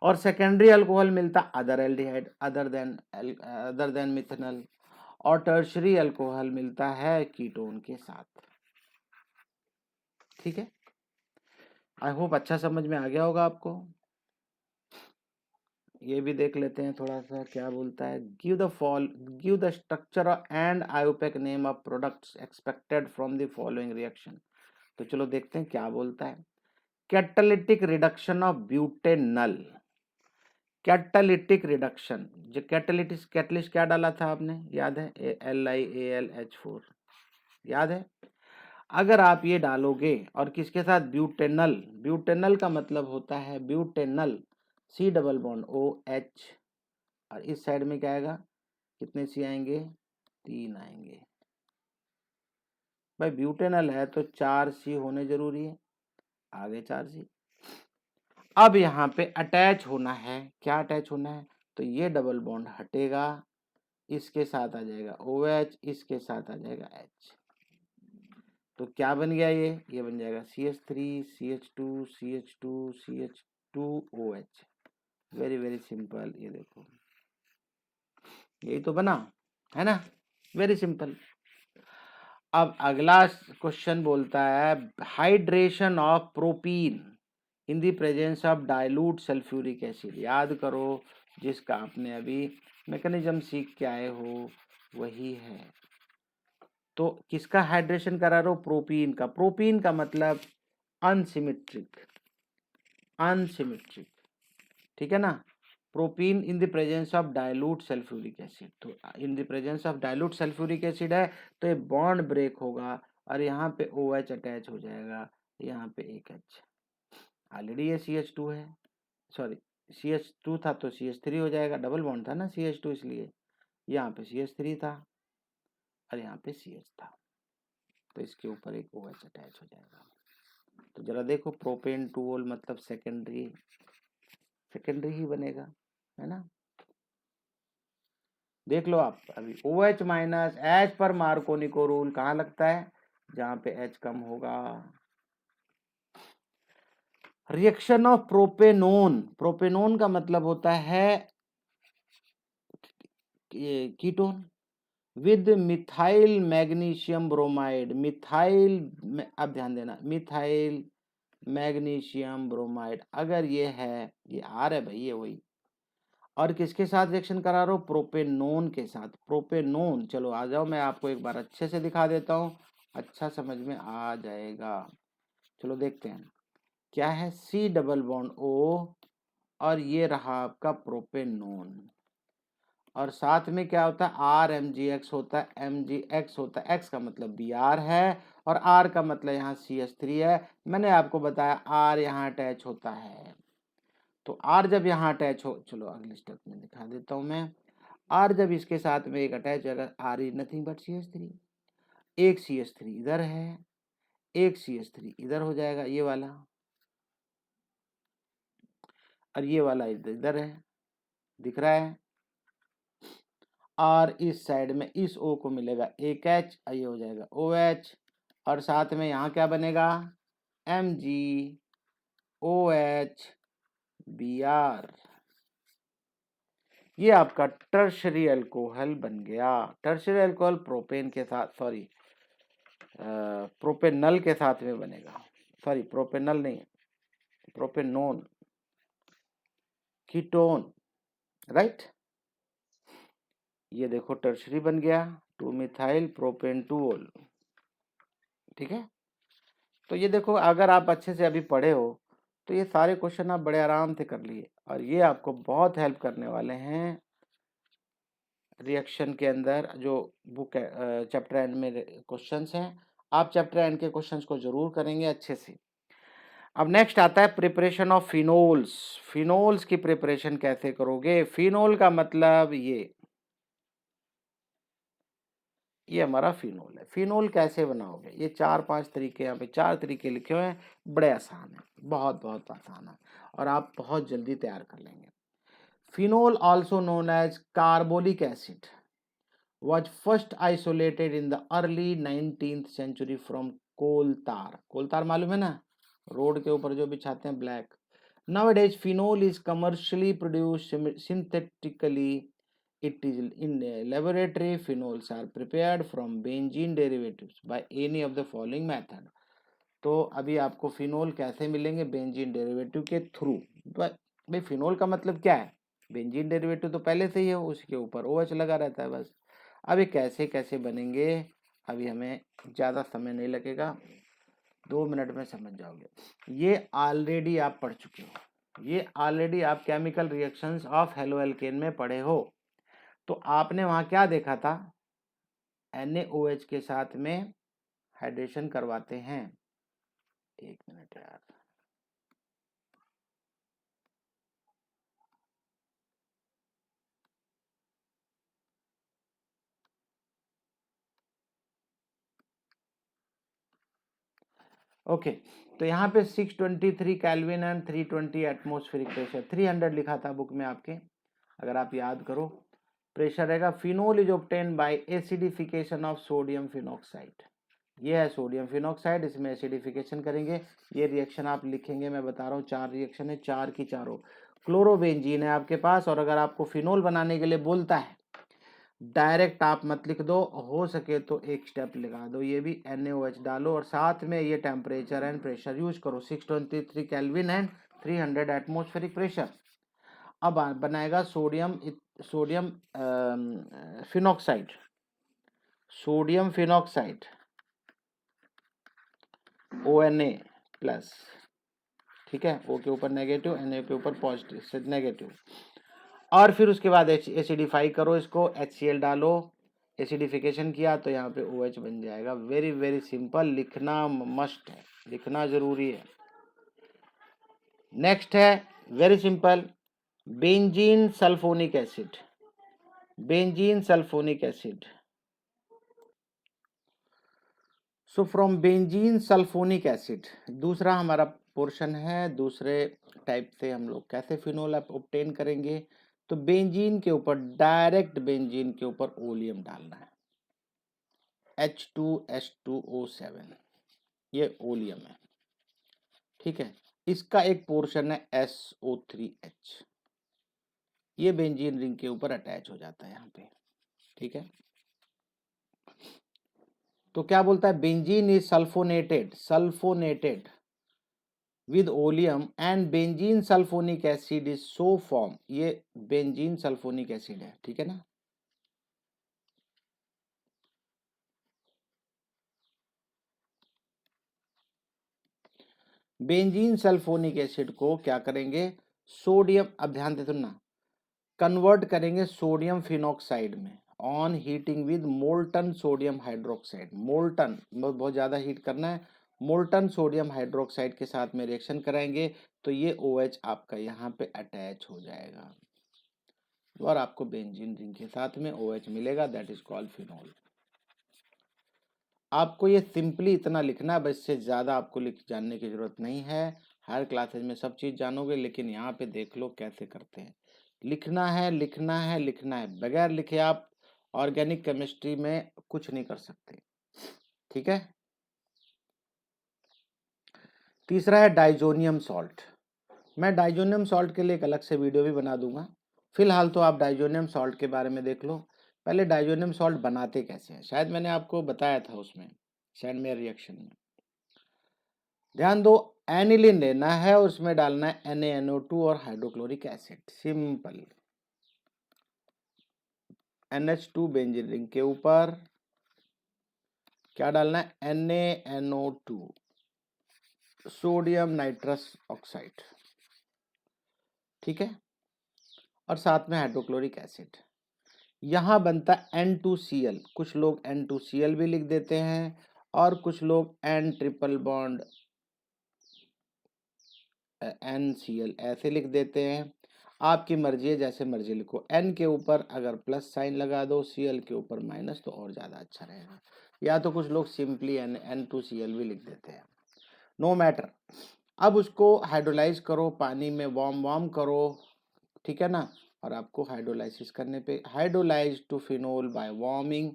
और सेकेंडरी अल्कोहल मिलता other aldehyde other than methanol, और टर्शरी अल्कोहल मिलता है कीटोन के साथ। ठीक है, आई होप अच्छा समझ में आ गया होगा आपको। ये भी देख लेते हैं थोड़ा सा क्या बोलता है, give the structure and IUPAC name of products expected from the following reaction. तो चलो देखते हैं क्या बोलता है। Catalytic reduction of butanal, catalytic reduction, जो कैटलिस्ट क्या डाला था आपने, याद है, LiAlH4, याद है। अगर आप ये डालोगे और किसके साथ, ब्यूटेनल, ब्यूटेनल का मतलब होता है butanal, C double bond OH, और इस साइड में क्या आएगा, कितने C आएंगे, 3 आएंगे। भाई ब्यूटेनल है तो 4 C होने जरूरी है, आगे 4 C। अब यहाँ पे अटैच होना है, क्या अटैच होना है, तो ये डबल बॉन्ड हटेगा, इसके साथ आ जाएगा OH, इसके साथ आ जाएगा H, तो क्या बन गया, ये बन जाएगा CH3 CH2 CH2 CH2OH। Very very simple, ये देखो यही तो बना है ना, वेरी सिंपल। अब अगला क्वेश्चन बोलता है hydration of propene in the presence of dilute sulphuric acid. याद करो जिसका आपने अभी मैकेनिज्म सीख के आए हो वही है। तो किसका हाइड्रेशन करा रहे हो? प्रोपीन का। प्रोपीन का मतलब अनसिमेट्रिक, अनसिमेट्रिक, ठीक है ना। Propene in the presence of dilute sulphuric acid, तो in the presence of dilute sulphuric acid है तो ये बॉन्ड ब्रेक होगा और यहाँ पे OH अटैच हो जाएगा, यहाँ पे एक H, ऑलरेडी ये CH2 है, सॉरी CH2 था तो CH3 हो जाएगा, डबल बॉन्ड था ना CH2, इसलिए यहाँ पे CH3 था और यहाँ पे CH था, तो इसके ऊपर एक OH अटैच हो जाएगा। तो जरा देखो, प्रोपेन टूल मतलब सेकेंडरी, सेकेंडरी ही बनेगा, है ना। देख लो आप अभी OH माइनस H पर मार्कोनिको रूल कहाँ लगता है? जहां पे H कम होगा। रिएक्शन ऑफ प्रोपेनोन, प्रोपेनोन का मतलब होता है ketone with methyl magnesium bromide, methyl, अब ध्यान देना, मिथाइल मैग्नीशियम ब्रोमाइड, अगर ये है, ये आर है भाई, ये वही, और किसके साथ रिएक्शन करा रहा हूँ? प्रोपेनोन के साथ। प्रोपेनोन, चलो आ जाओ, मैं आपको एक बार अच्छे से दिखा देता हूँ, अच्छा समझ में आ जाएगा। चलो देखते हैं क्या है। C डबल बॉन्ड O और ये रहा आपका प्रोपेनोन, और साथ में क्या होता है? RMgX होता है, MgX होता है, X का मतलब Br है और R का मतलब यहाँ CH3 है। मैंने आपको बताया R यहाँ अटैच होता है, तो R जब यहाँ अटैच हो, चलो अगले स्टेप में दिखा देता हूँ मैं। R जब इसके साथ में एक अटैच होगा, R is nothing but CH3, एक CH3 इधर है, एक CH3 इधर हो जाएगा, ये वाला, और ये वाला इधर है, दिख रहा है, और इस साइड में इस O को मिलेगा एक H, ये हो जाएगा OH, और साथ में यहाँ क्या बनेगा? MgOH Br, ये आपका टर्शरी अल्कोहल बन गया। टर्शरी अल्कोहल प्रोपेन के साथ, सॉरी प्रोपेनल के साथ में बनेगा, सॉरी प्रोपेनल नहीं, प्रोपेनोन, कीटोन, राइट। ये देखो टर्शरी बन गया, 2 मिथाइल प्रोपेनटूल, ठीक है। तो ये देखो, अगर आप अच्छे से अभी पढ़े हो तो ये सारे क्वेश्चन आप बड़े आराम से कर लिए, और ये आपको बहुत हेल्प करने वाले हैं रिएक्शन के अंदर। जो बुक चैप्टर एंड में क्वेश्चंस हैं, आप चैप्टर एंड के क्वेश्चंस को जरूर करेंगे अच्छे से। अब नेक्स्ट आता है प्रिपरेशन ऑफ फिनोल्स। फिनोल्स की प्रिपरेशन कैसे करोगे? फिनोल का मतलब ये हमारा फिनोल है। फिनोल कैसे बनाओगे? ये 4-5 तरीके, यहाँ पे 4 तरीके लिखे हुए हैं, बड़े आसान है, बहुत बहुत आसान है, और आप बहुत जल्दी तैयार कर लेंगे। Phenol also known as carbolic acid was first isolated in the early 19th century from coal tar. Coal तार मालूम है ना, रोड के ऊपर जो बिछाते हैं, black. Nowadays phenol is commercially produced synthetically. It is in laboratory. Phenols are prepared from benzene derivatives by any of the following method. तो अभी आपको फिनोल कैसे मिलेंगे? बेंजीन डेरिवेटिव के थ्रू। भाई फिनोल का मतलब क्या है? बेंजीन डेरिवेटिव तो पहले से ही है, उसके ऊपर OH लगा रहता है बस। अभी कैसे कैसे बनेंगे, अभी हमें ज़्यादा समय नहीं लगेगा, 2 मिनट में समझ जाओगे। ये ऑलरेडी आप पढ़ चुके हो, ये ऑलरेडी आप chemical reactions of halo alkane में पढ़े हो। तो आपने वहाँ क्या देखा था? NaOH के साथ में हाइड्रेशन करवाते हैं। एक मिनट यार, ओके। तो यहाँ पे 623 केल्विन एंड 320 एटमॉस्फेरिक प्रेशर, 300 लिखा था बुक में आपके, अगर आप याद करो। प्रेशर रहेगा। Phenol is obtain bye acidification of sodium phenoxide. ये है सोडियम फिनॉक्साइड, इसमें एसिडिफिकेशन करेंगे। ये रिएक्शन आप लिखेंगे, मैं बता रहा हूँ 4 रिएक्शन है, 4 की चारों। क्लोरोबेंजीन है आपके पास, और अगर आपको फिनोल बनाने के लिए बोलता है, डायरेक्ट आप मत लिख दो, हो सके तो एक स्टेप लगा दो, ये भी NaOH डालो, और साथ में ये टेम्परेचर एंड प्रेशर यूज करो, 623 केल्विन एंड 300 एटमॉस्फेरिक प्रेशर। अब बनाएगा sodium phenoxide, sodium phenoxide ONA plus, ठीक है, O के ऊपर नेगेटिव, Na के ऊपर पॉजिटिव से नेगेटिव, और फिर उसके बाद एसिडिफाई करो इसको, HCl डालो, एसिडिफिकेशन किया तो यहाँ पे OH बन जाएगा। वेरी वेरी सिंपल, लिखना मस्ट है, लिखना जरूरी है। नेक्स्ट है very simple, benzene sulphonic acid, benzene sulphonic acid. So from benzene sulphonic acid, दूसरा हमारा पोर्शन है, दूसरे टाइप से हम लोग कैसे फिनोल ऑब्टेन करेंगे, तो बेंजीन के ऊपर, डायरेक्ट बेंजीन के ऊपर ओलियम डालना है, H2H2O7, ये ओलियम है, ठीक है। इसका एक पोर्शन है SO3H, ये बेंजीन रिंग के ऊपर अटैच हो जाता है यहाँ पे, ठीक है। तो क्या बोलता है, benzene is sulphonated with oleum and benzene sulphonic acid is so form, ये बेंजीन सल्फोनिक एसिड है, ठीक है ना। बेंजीन सल्फोनिक एसिड को क्या करेंगे, सोडियम, अब ध्यान दे सुनना, कन्वर्ट करेंगे सोडियम फिनॉक्साइड में on heating with molten sodium hydroxide, molten बहुत ज्यादा हीट करना है, मोल्टन सोडियम हाइड्रोक्साइड के साथ में रिएक्शन कराएंगे तो ये OH आपका यहाँ पे अटैच हो जाएगा और आपको बेंजीन रिंग के साथ में OH मिलेगा, दैट इज कॉल्ड फिनोल। आपको ये सिंपली इतना लिखना है, बस इससे ज़्यादा आपको जानने की ज़रूरत नहीं है, हर क्लासेज में सब चीज़ जानोगे, लेकिन यहाँ पे देख लो कैसे करते हैं, लिखना है लिखना है लिखना है, बगैर लिखे आप ऑर्गेनिक केमिस्ट्री में कुछ नहीं कर सकते, ठीक है। तीसरा है डाइजोनियम सॉल्ट, मैं डाइजोनियम सॉल्ट के लिए एक अलग से वीडियो भी बना दूंगा, फिलहाल तो आप डाइजोनियम सॉल्ट के बारे में देख लो। पहले डाइजोनियम सॉल्ट बनाते कैसे हैं, शायद मैंने आपको बताया था उसमें, शायद मेरे रिएक्शन में, ध्यान दो, एनिलीन लेना है, उसमें डालना है NaNO2 और hydrochloric acid, simple, NH2 benzene ring के ऊपर क्या डालना है, NaNO2 सोडियम नाइट्रस ऑक्साइड, ठीक है, और साथ में हाइड्रोक्लोरिक एसिड, यहां बनता N2Cl, कुछ लोग N2Cl भी लिख देते हैं और कुछ लोग N ट्रिपल बॉन्ड NCl ऐसे लिख देते हैं, आपकी मर्जी है, जैसे मर्जी लिखो, N के ऊपर अगर प्लस साइन लगा दो, Cl के ऊपर माइनस, तो और ज़्यादा अच्छा रहेगा, या तो कुछ लोग सिंपली N2Cl भी लिख देते हैं, नो मैटर। अब उसको हाइड्रोलाइज करो, पानी में वार्म करो, ठीक है ना, और आपको हाइड्रोलाइसिस करने पे, hydrolyse to phenol by warming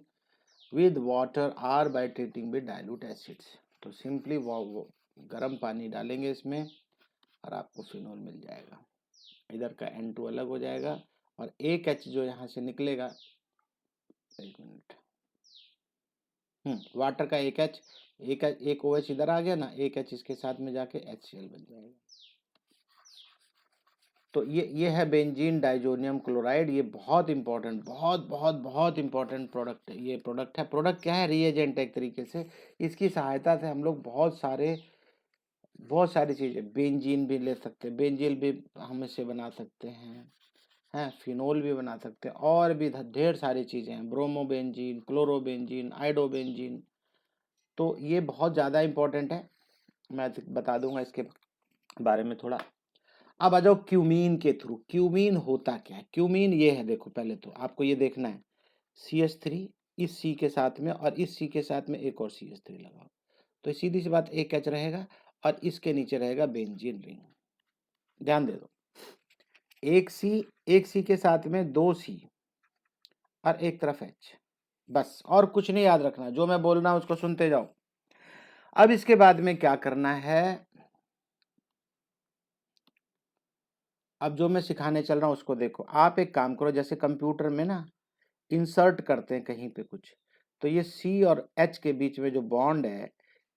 with water or by treating with dilute acids, तो सिंपली वो गर्म पानी डालेंगे इसमें और आपको फिनोल मिल जाएगा, इधर का N2 अलग हो जाएगा और एक H जो यहाँ से निकलेगा, एक मिनट, वाटर का एक OH इधर आ गया ना, एक H इसके साथ में जाके HCl बन जाएगा। तो ये है बेंजीन डाइजोनियम क्लोराइड, ये बहुत इंपॉर्टेंट, बहुत इंपॉर्टेंट प्रोडक्ट है, ये प्रोडक्ट है, प्रोडक्ट क्या है, रिएजेंट है एक तरीके से, इसकी सहायता से हम लोग बहुत सारी चीजें, बेंजीन भी ले सकते हैं, बेंजील भी हम इससे बना सकते हैं, फिनोल भी बना सकते हैं, और भी ढेर सारी चीजें हैं, ब्रोमोबेंजीन, क्लोरोबेंजीन, आइडोबेंजीन, तो ये बहुत ज़्यादा इंपॉर्टेंट है, मैं बता दूंगा इसके बारे में थोड़ा। अब आ जाओ क्यूमीन के थ्रू, क्यूमीन होता क्या है, क्यूमीन ये है, देखो पहले तो आपको ये देखना है, CH3 इस C के साथ में और इस C के साथ में एक और CH3 लगाओ, तो सीधी सी बात, एक H रहेगा और इसके नीचे रहेगा बेंजीन रिंग, ध्यान दे दो, एक C के साथ में 2 C और एक तरफ H, बस, और कुछ नहीं याद रखना, जो मैं बोल रहा हूं उसको सुनते जाओ। अब इसके बाद में क्या करना है, अब जो मैं सिखाने चल रहा हूं उसको देखो, आप एक काम करो, जैसे कंप्यूटर में ना इंसर्ट करते हैं कहीं पे कुछ, तो ये C और H के बीच में जो बॉन्ड है,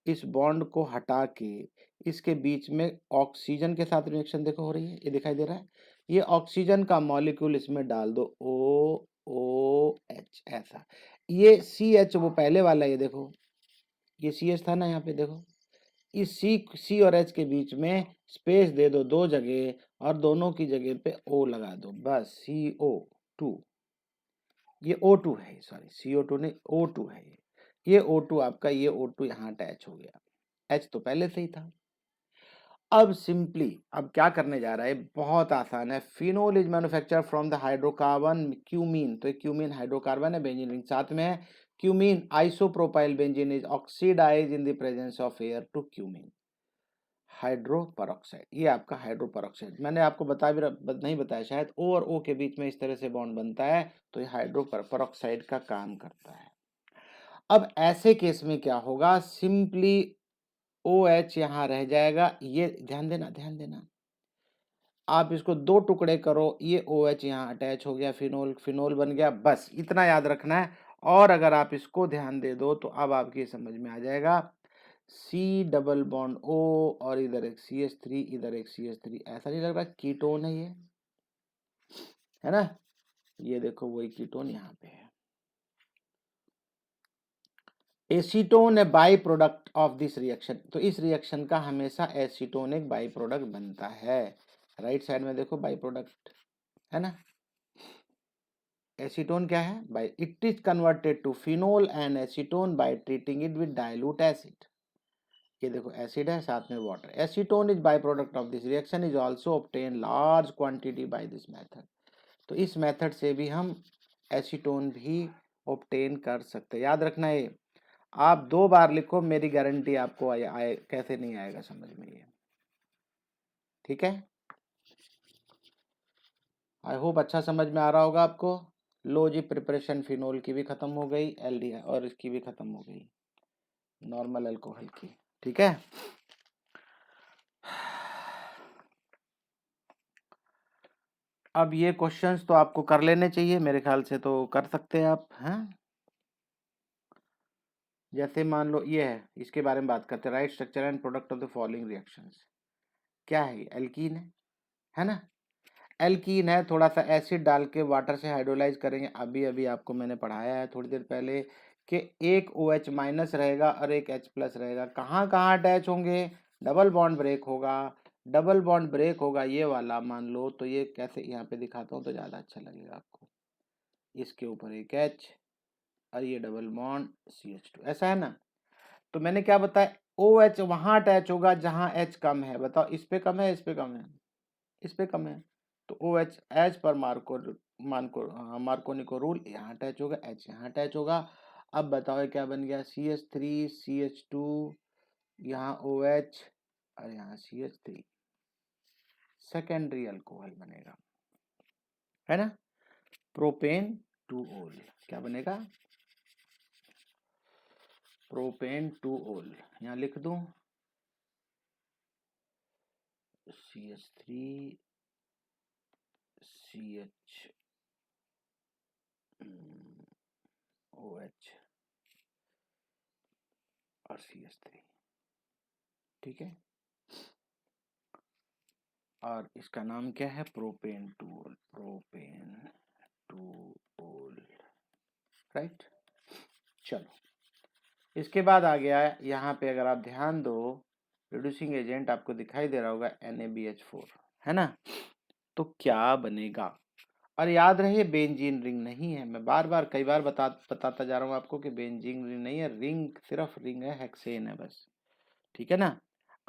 इस बॉन्ड को हटा के इसके बीच में ऑक्सीजन के साथ रिएक्शन देखो हो रही है, ये दिखाई दे रहा है, ये ऑक्सीजन का मॉलिक्यूल इसमें डाल दो, OOH ऐसा। ये CH वो पहले वाला, ये देखो ये CH था ना, यहाँ पे देखो इस C और H के बीच में स्पेस दे दो 2 जगह और दोनों की जगह पे O लगा दो, बस CO2। ये O2 है, सॉरी CO2 नहीं, O2 है ये O2 आपका, ये O2 यहाँ अटैच हो गया, H तो पहले से ही था। अब सिंपली अब क्या करने जा रहा है, बहुत आसान है। Phenol is manufacture from the hydrocarbon cumene, तो क्यूमीन हाइड्रोकार्बन है, बेंजीन रिंग साथ में है। Cumene isopropyl benzene is oxidise in the presence of air to cumene hydroperoxide. ये आपका हाइड्रोपरऑक्साइड मैंने आपको नहीं बताया शायद, O और O के बीच में इस तरह से बॉन्ड बनता है, तो ये हाइड्रोपरऑक्साइड का काम करता है। अब ऐसे केस में क्या होगा, सिंपली OH यहाँ रह जाएगा, ये ध्यान देना ध्यान देना, आप इसको 2 टुकड़े करो, ये OH यहाँ अटैच हो गया, फिनोल फिनोल बन गया, बस इतना याद रखना है। और अगर आप इसको ध्यान दे दो तो अब आपकी समझ में आ जाएगा, C डबल बॉन्ड O और इधर एक CH3, इधर एक CH3, ऐसा नहीं लग रहा कीटोन है ये, है ना? ये देखो वही कीटोन यहाँ पे है। एसीटोन है by product of this reaction, तो इस रिएक्शन का हमेशा एसीटोन एक बाई प्रोडक्ट बनता है। राइट साइड में देखो बाई प्रोडक्ट है ना। एसीटोन क्या है, by it is converted to phenol and acetone by treating it with dilute acid. ये देखो एसिड है साथ में water. Acetone is by product of this reaction is also obtain large quantity by this method. तो इस method से भी हम एसीटोन भी ऑब्टेन कर सकते हैं। याद रखना है, आप 2 बार लिखो, मेरी गारंटी आपको आए कैसे नहीं आएगा समझ में ये, ठीक है। आई होप अच्छा समझ में आ रहा होगा आपको। लो जी, प्रिपरेशन फिनोल की भी खत्म हो गई, एलडी और इसकी भी खत्म हो गई, नॉर्मल अल्कोहल की, ठीक है। अब ये क्वेश्चंस तो आपको कर लेने चाहिए, मेरे ख्याल से तो कर सकते हैं आप, हैं। जैसे मान लो ये है, इसके बारे में बात करते हैं, right structure and product of the following reactions. क्या है ये, एल्कीन है ना। एल्कीन है, थोड़ा सा एसिड डाल के वाटर से हाइड्रोलाइज करेंगे। अभी अभी आपको मैंने पढ़ाया है थोड़ी देर पहले कि एक OH माइनस रहेगा और एक H प्लस रहेगा, कहाँ कहाँ अटैच होंगे, डबल बॉन्ड ब्रेक होगा। डबल बॉन्ड ब्रेक होगा ये वाला, मान लो तो ये कैसे यहाँ पे दिखाता हूँ तो ज़्यादा अच्छा लगेगा आपको। इसके ऊपर एक H और ये डबल बॉन्ड CH2, ऐसा है ना। तो मैंने क्या बताया, OH वहाँ अटैच होगा जहाँ H कम है। बताओ इस पे कम है, इस पे कम है, इस पे कम है, तो OH एच पर मार्कोनी को रूल यहाँ अटैच होगा, H यहाँ अटैच होगा। अब बताओ ये क्या बन गया, CH3 CH2, यहाँ OH और यहाँ CH3, सेकेंडरी अल्कोहल बनेगा, है ना। प्रोपेन 2-ओल क्या बनेगा, प्रोपेन 2-ओल। यहाँ लिख दूं CH3 CH OH और CH3, ठीक है। और इसका नाम क्या है, प्रोपेन 2-ओल, प्रोपेन 2-ओल, राइट। चलो इसके बाद आ गया यहाँ पे, अगर आप ध्यान दो रिड्यूसिंग एजेंट आपको दिखाई दे रहा होगा NaBH4, है ना। तो क्या बनेगा, और याद रहे बेंजीन रिंग नहीं है, मैं बार बार कई बार बताता जा रहा हूँ आपको कि बेंजीन रिंग नहीं है, रिंग सिर्फ रिंग है, हेक्सेन है बस, ठीक है ना।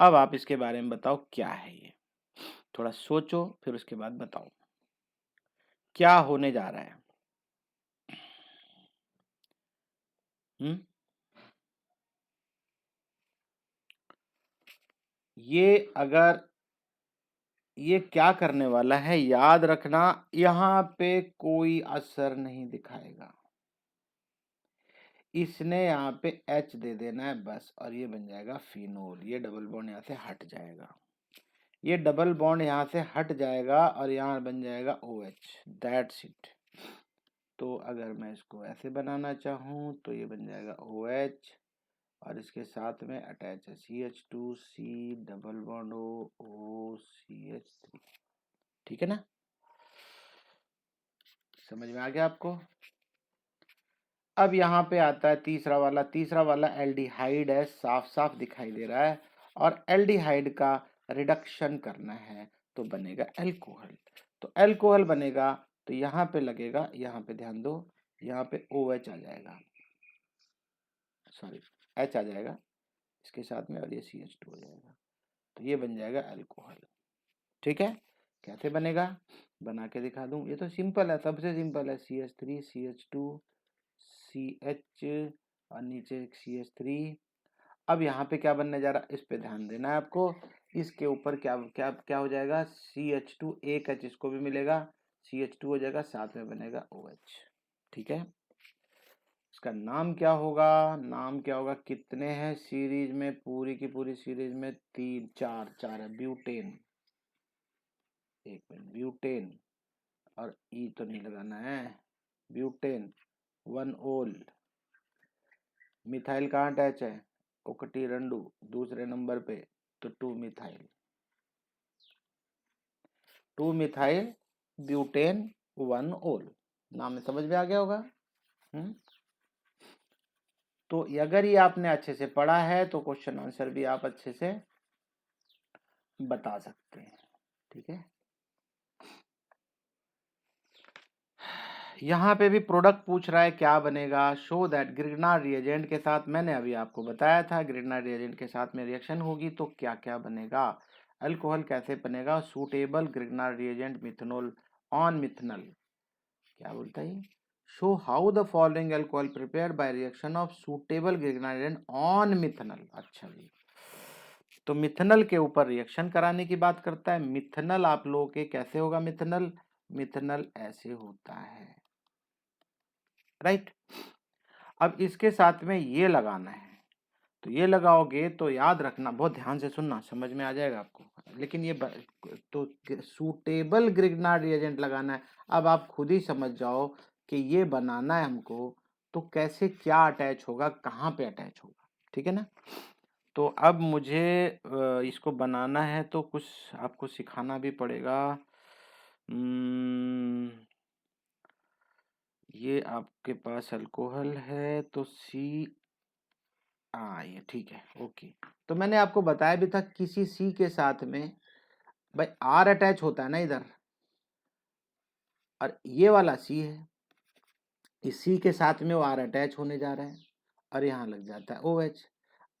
अब आप इसके बारे में बताओ क्या है ये, थोड़ा सोचो फिर उसके बाद बताओ क्या होने जा रहा है। हम्म, ये अगर ये क्या करने वाला है, याद रखना, यहाँ पे कोई असर नहीं दिखाएगा, इसने यहाँ पे H दे देना है बस, और ये बन जाएगा फिनोल। ये डबल बॉन्ड यहाँ से हट जाएगा, ये डबल बॉन्ड यहाँ से हट जाएगा और यहाँ बन जाएगा OH, दैट्स इट। तो अगर मैं इसको ऐसे बनाना चाहूँ तो ये बन जाएगा OH और इसके साथ में अटैच है CH2 C double bond O CH3, ठीक है ना। समझ में आ गया आपको? अब यहाँ पे आता है तीसरा वाला एल्डिहाइड है, साफ साफ दिखाई दे रहा है, और एल्डिहाइड का रिडक्शन करना है तो बनेगा एल्कोहल। तो एल्कोहल बनेगा तो यहाँ पे लगेगा, यहाँ पे ध्यान दो, यहाँ पे OH आ जाएगा, सॉरी H आ जाएगा इसके साथ में, और ये CH2 हो जाएगा, तो ये बन जाएगा अल्कोहल। ठीक है, कैसे बनेगा बना के दिखा दूं? ये तो सिंपल है, सबसे सिंपल है, CH3 CH2 CH और नीचे CH3। अब यहाँ पे क्या बनने जा रहा है, इस पे ध्यान देना है आपको। इसके ऊपर क्या क्या क्या हो जाएगा, CH2 एक H इसको भी मिलेगा, CH2 हो जाएगा, साथ में बनेगा OH। ठीक है, इसका नाम क्या होगा, कितने हैं सीरीज में, पूरी की पूरी सीरीज में 3 4 है, ब्यूटेन। एक मिनट, ब्यूटेन, और ई तो नहीं लगाना है, ब्यूटेन 1 ओल। मिथाइल कहाँ अटैच है, ओकटी रंडू दूसरे नंबर पे, तो 2 मिथाइल ब्यूटेन 1 ओल। नाम में समझ में आ गया होगा। तो अगर ये आपने अच्छे से पढ़ा है तो क्वेश्चन आंसर भी आप अच्छे से बता सकते हैं। ठीक है, यहाँ पे भी प्रोडक्ट पूछ रहा है क्या बनेगा, शो दैट ग्रिग्नार्ड रिएजेंट के साथ, मैंने अभी आपको बताया था ग्रिग्नार्ड रिएजेंट के साथ में रिएक्शन होगी तो क्या क्या बनेगा, अल्कोहल कैसे बनेगा, suitable Grignard reagent methanol on methanal, क्या बोलता है, show how the following alcohol prepared by reaction of suitable Grignard reagent on methanal. अच्छा जी, तो मिथनल के ऊपर रिएक्शन कराने की बात करता है। मिथनल आप लोगों के कैसे होगा, मिथनल ऐसे होता है, राइट। अब इसके साथ में ये लगाना है, तो ये लगाओगे तो याद रखना, बहुत ध्यान से सुनना, समझ में आ जाएगा आपको। लेकिन ये तो सूटेबल ग्रिग्नार्ड रिएजेंट लगाना है। अब आप खुद ही समझ जाओ कि ये बनाना है हमको, तो कैसे क्या अटैच होगा, कहाँ पे अटैच होगा, ठीक है ना। तो अब मुझे इसको बनाना है तो कुछ आपको सिखाना भी पड़ेगा। ये आपके पास अल्कोहल है तो ये ठीक है, ओके। तो मैंने आपको बताया भी था किसी C के साथ में भाई R अटैच होता है ना इधर, और ये वाला C है, इस C के साथ में वो R अटैच होने जा रहा है और यहाँ लग जाता है OH।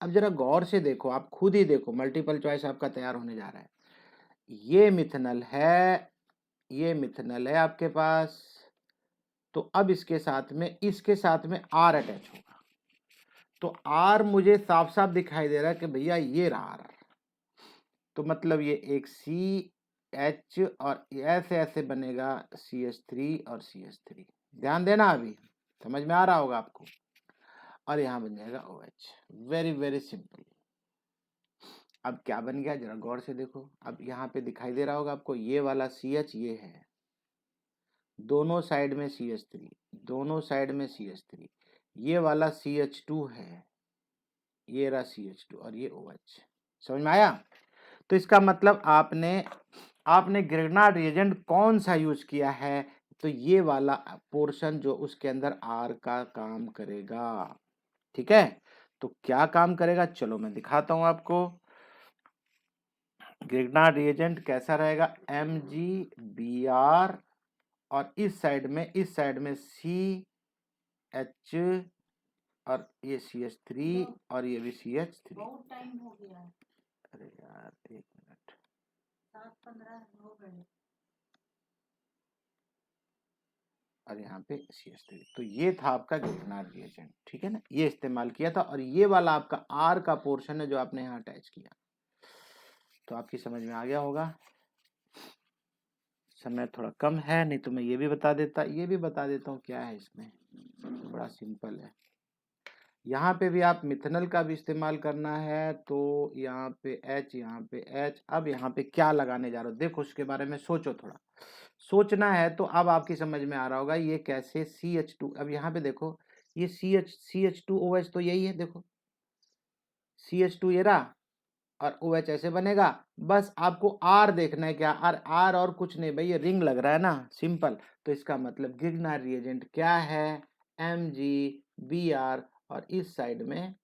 अब जरा गौर से देखो, आप खुद ही देखो, मल्टीपल चॉइस आपका तैयार होने जा रहा है। ये मिथनल है आपके पास, तो अब इसके साथ में R अटैच होगा, तो R मुझे साफ साफ दिखाई दे रहा है कि भैया ये रहा R, तो मतलब ये एक CH और ऐसे ऐसे बनेगा CH3 और CH3, ध्यान देना, अभी समझ में आ रहा होगा आपको, और यहाँ बन जाएगा OH। Very very simple. अब क्या बन गया जरा गौर से देखो, अब यहाँ पे दिखाई दे रहा होगा आपको, ये वाला CH ये है, दोनों साइड में CH3, ये वाला CH2 है, ये रहा CH2 और ये OH। समझ में आया? तो इसका मतलब आपने ग्रिग्नार्ड रिएजेंट कौन सा यूज किया है, तो ये वाला पोर्शन जो उसके अंदर R का काम करेगा। ठीक है, तो क्या काम करेगा, चलो मैं दिखाता हूं आपको। ग्रिग्नार्ड रिएजेंट कैसा रहेगा, MgBr, और इस साइड में CH और ये CH3 और ये भी CH3। बहुत टाइम हो गया, अरे यार 1 मिनट, 7:15 हो गए, और यहाँ पे CH3। तो ये था आपका ग्रिग्नार्ड रिएजेंट, ठीक है ना, ये इस्तेमाल किया था, और ये वाला आपका R का पोर्शन है जो आपने यहाँ अटैच किया। तो आपकी समझ में आ गया होगा। समय थोड़ा कम है, नहीं तो मैं ये भी बता देता हूँ क्या है इसमें, बड़ा सिंपल है। यहाँ पे भी आप मिथनल का भी इस्तेमाल करना है, तो यहाँ पे H। अब यहाँ पे क्या लगाने जा रहे हो, देखो उसके बारे में सोचो, थोड़ा सोचना है, तो अब आपकी समझ में आ रहा होगा ये कैसे CH2। अब यहाँ पे देखो, ये CH2OH तो यही है, देखो CH2 ये रहा, और ओ एच ऐसे बनेगा। बस आपको आर देखना है क्या, आर आर और कुछ नहीं भाई, ये रिंग लग रहा है ना, सिंपल। तो इसका मतलब गिगनार रिएजेंट क्या है, एम जी बी आर, और इस साइड में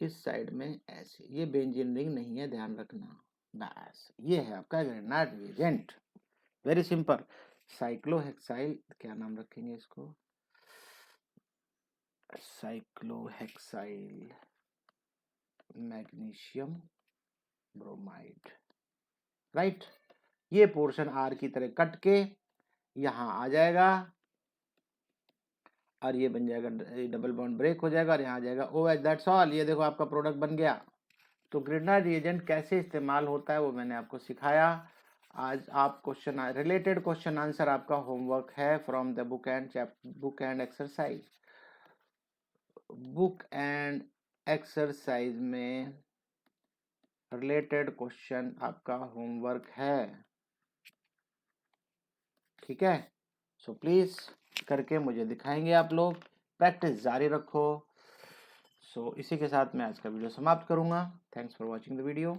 ऐसे, ये बेंजीन रिंग नहीं है, ध्यान रखना। बस ये है आपका गिगनार रिएजेंट, वेरी सिंपल। साइक्लोहेक्साइल, क्या नाम रखेंगे इसको, साइक्लोहेक्साइल मैग्नीशियम ब्रोमाइड, राइट। ये पोर्शन आर की तरह कट के यहां आ जाएगा और ये बन जाएगा, डबल बॉन्ड ब्रेक हो जाएगा और यहाँ आ जाएगा ओ एच, दैट्स ऑल। ये देखो आपका प्रोडक्ट बन गया। तो ग्रिग्नार रिएजेंट कैसे इस्तेमाल होता है वो मैंने आपको सिखाया। आज आप क्वेश्चन रिलेटेड क्वेश्चन आंसर आपका होमवर्क है from the book and exercise. Book and exercise में रिलेटेड क्वेश्चन आपका होमवर्क है, ठीक है। सो प्लीज करके मुझे दिखाएंगे आप लोग, प्रैक्टिस जारी रखो। सो इसी के साथ मैं आज का वीडियो समाप्त करूंगा। Thanks for watching the video.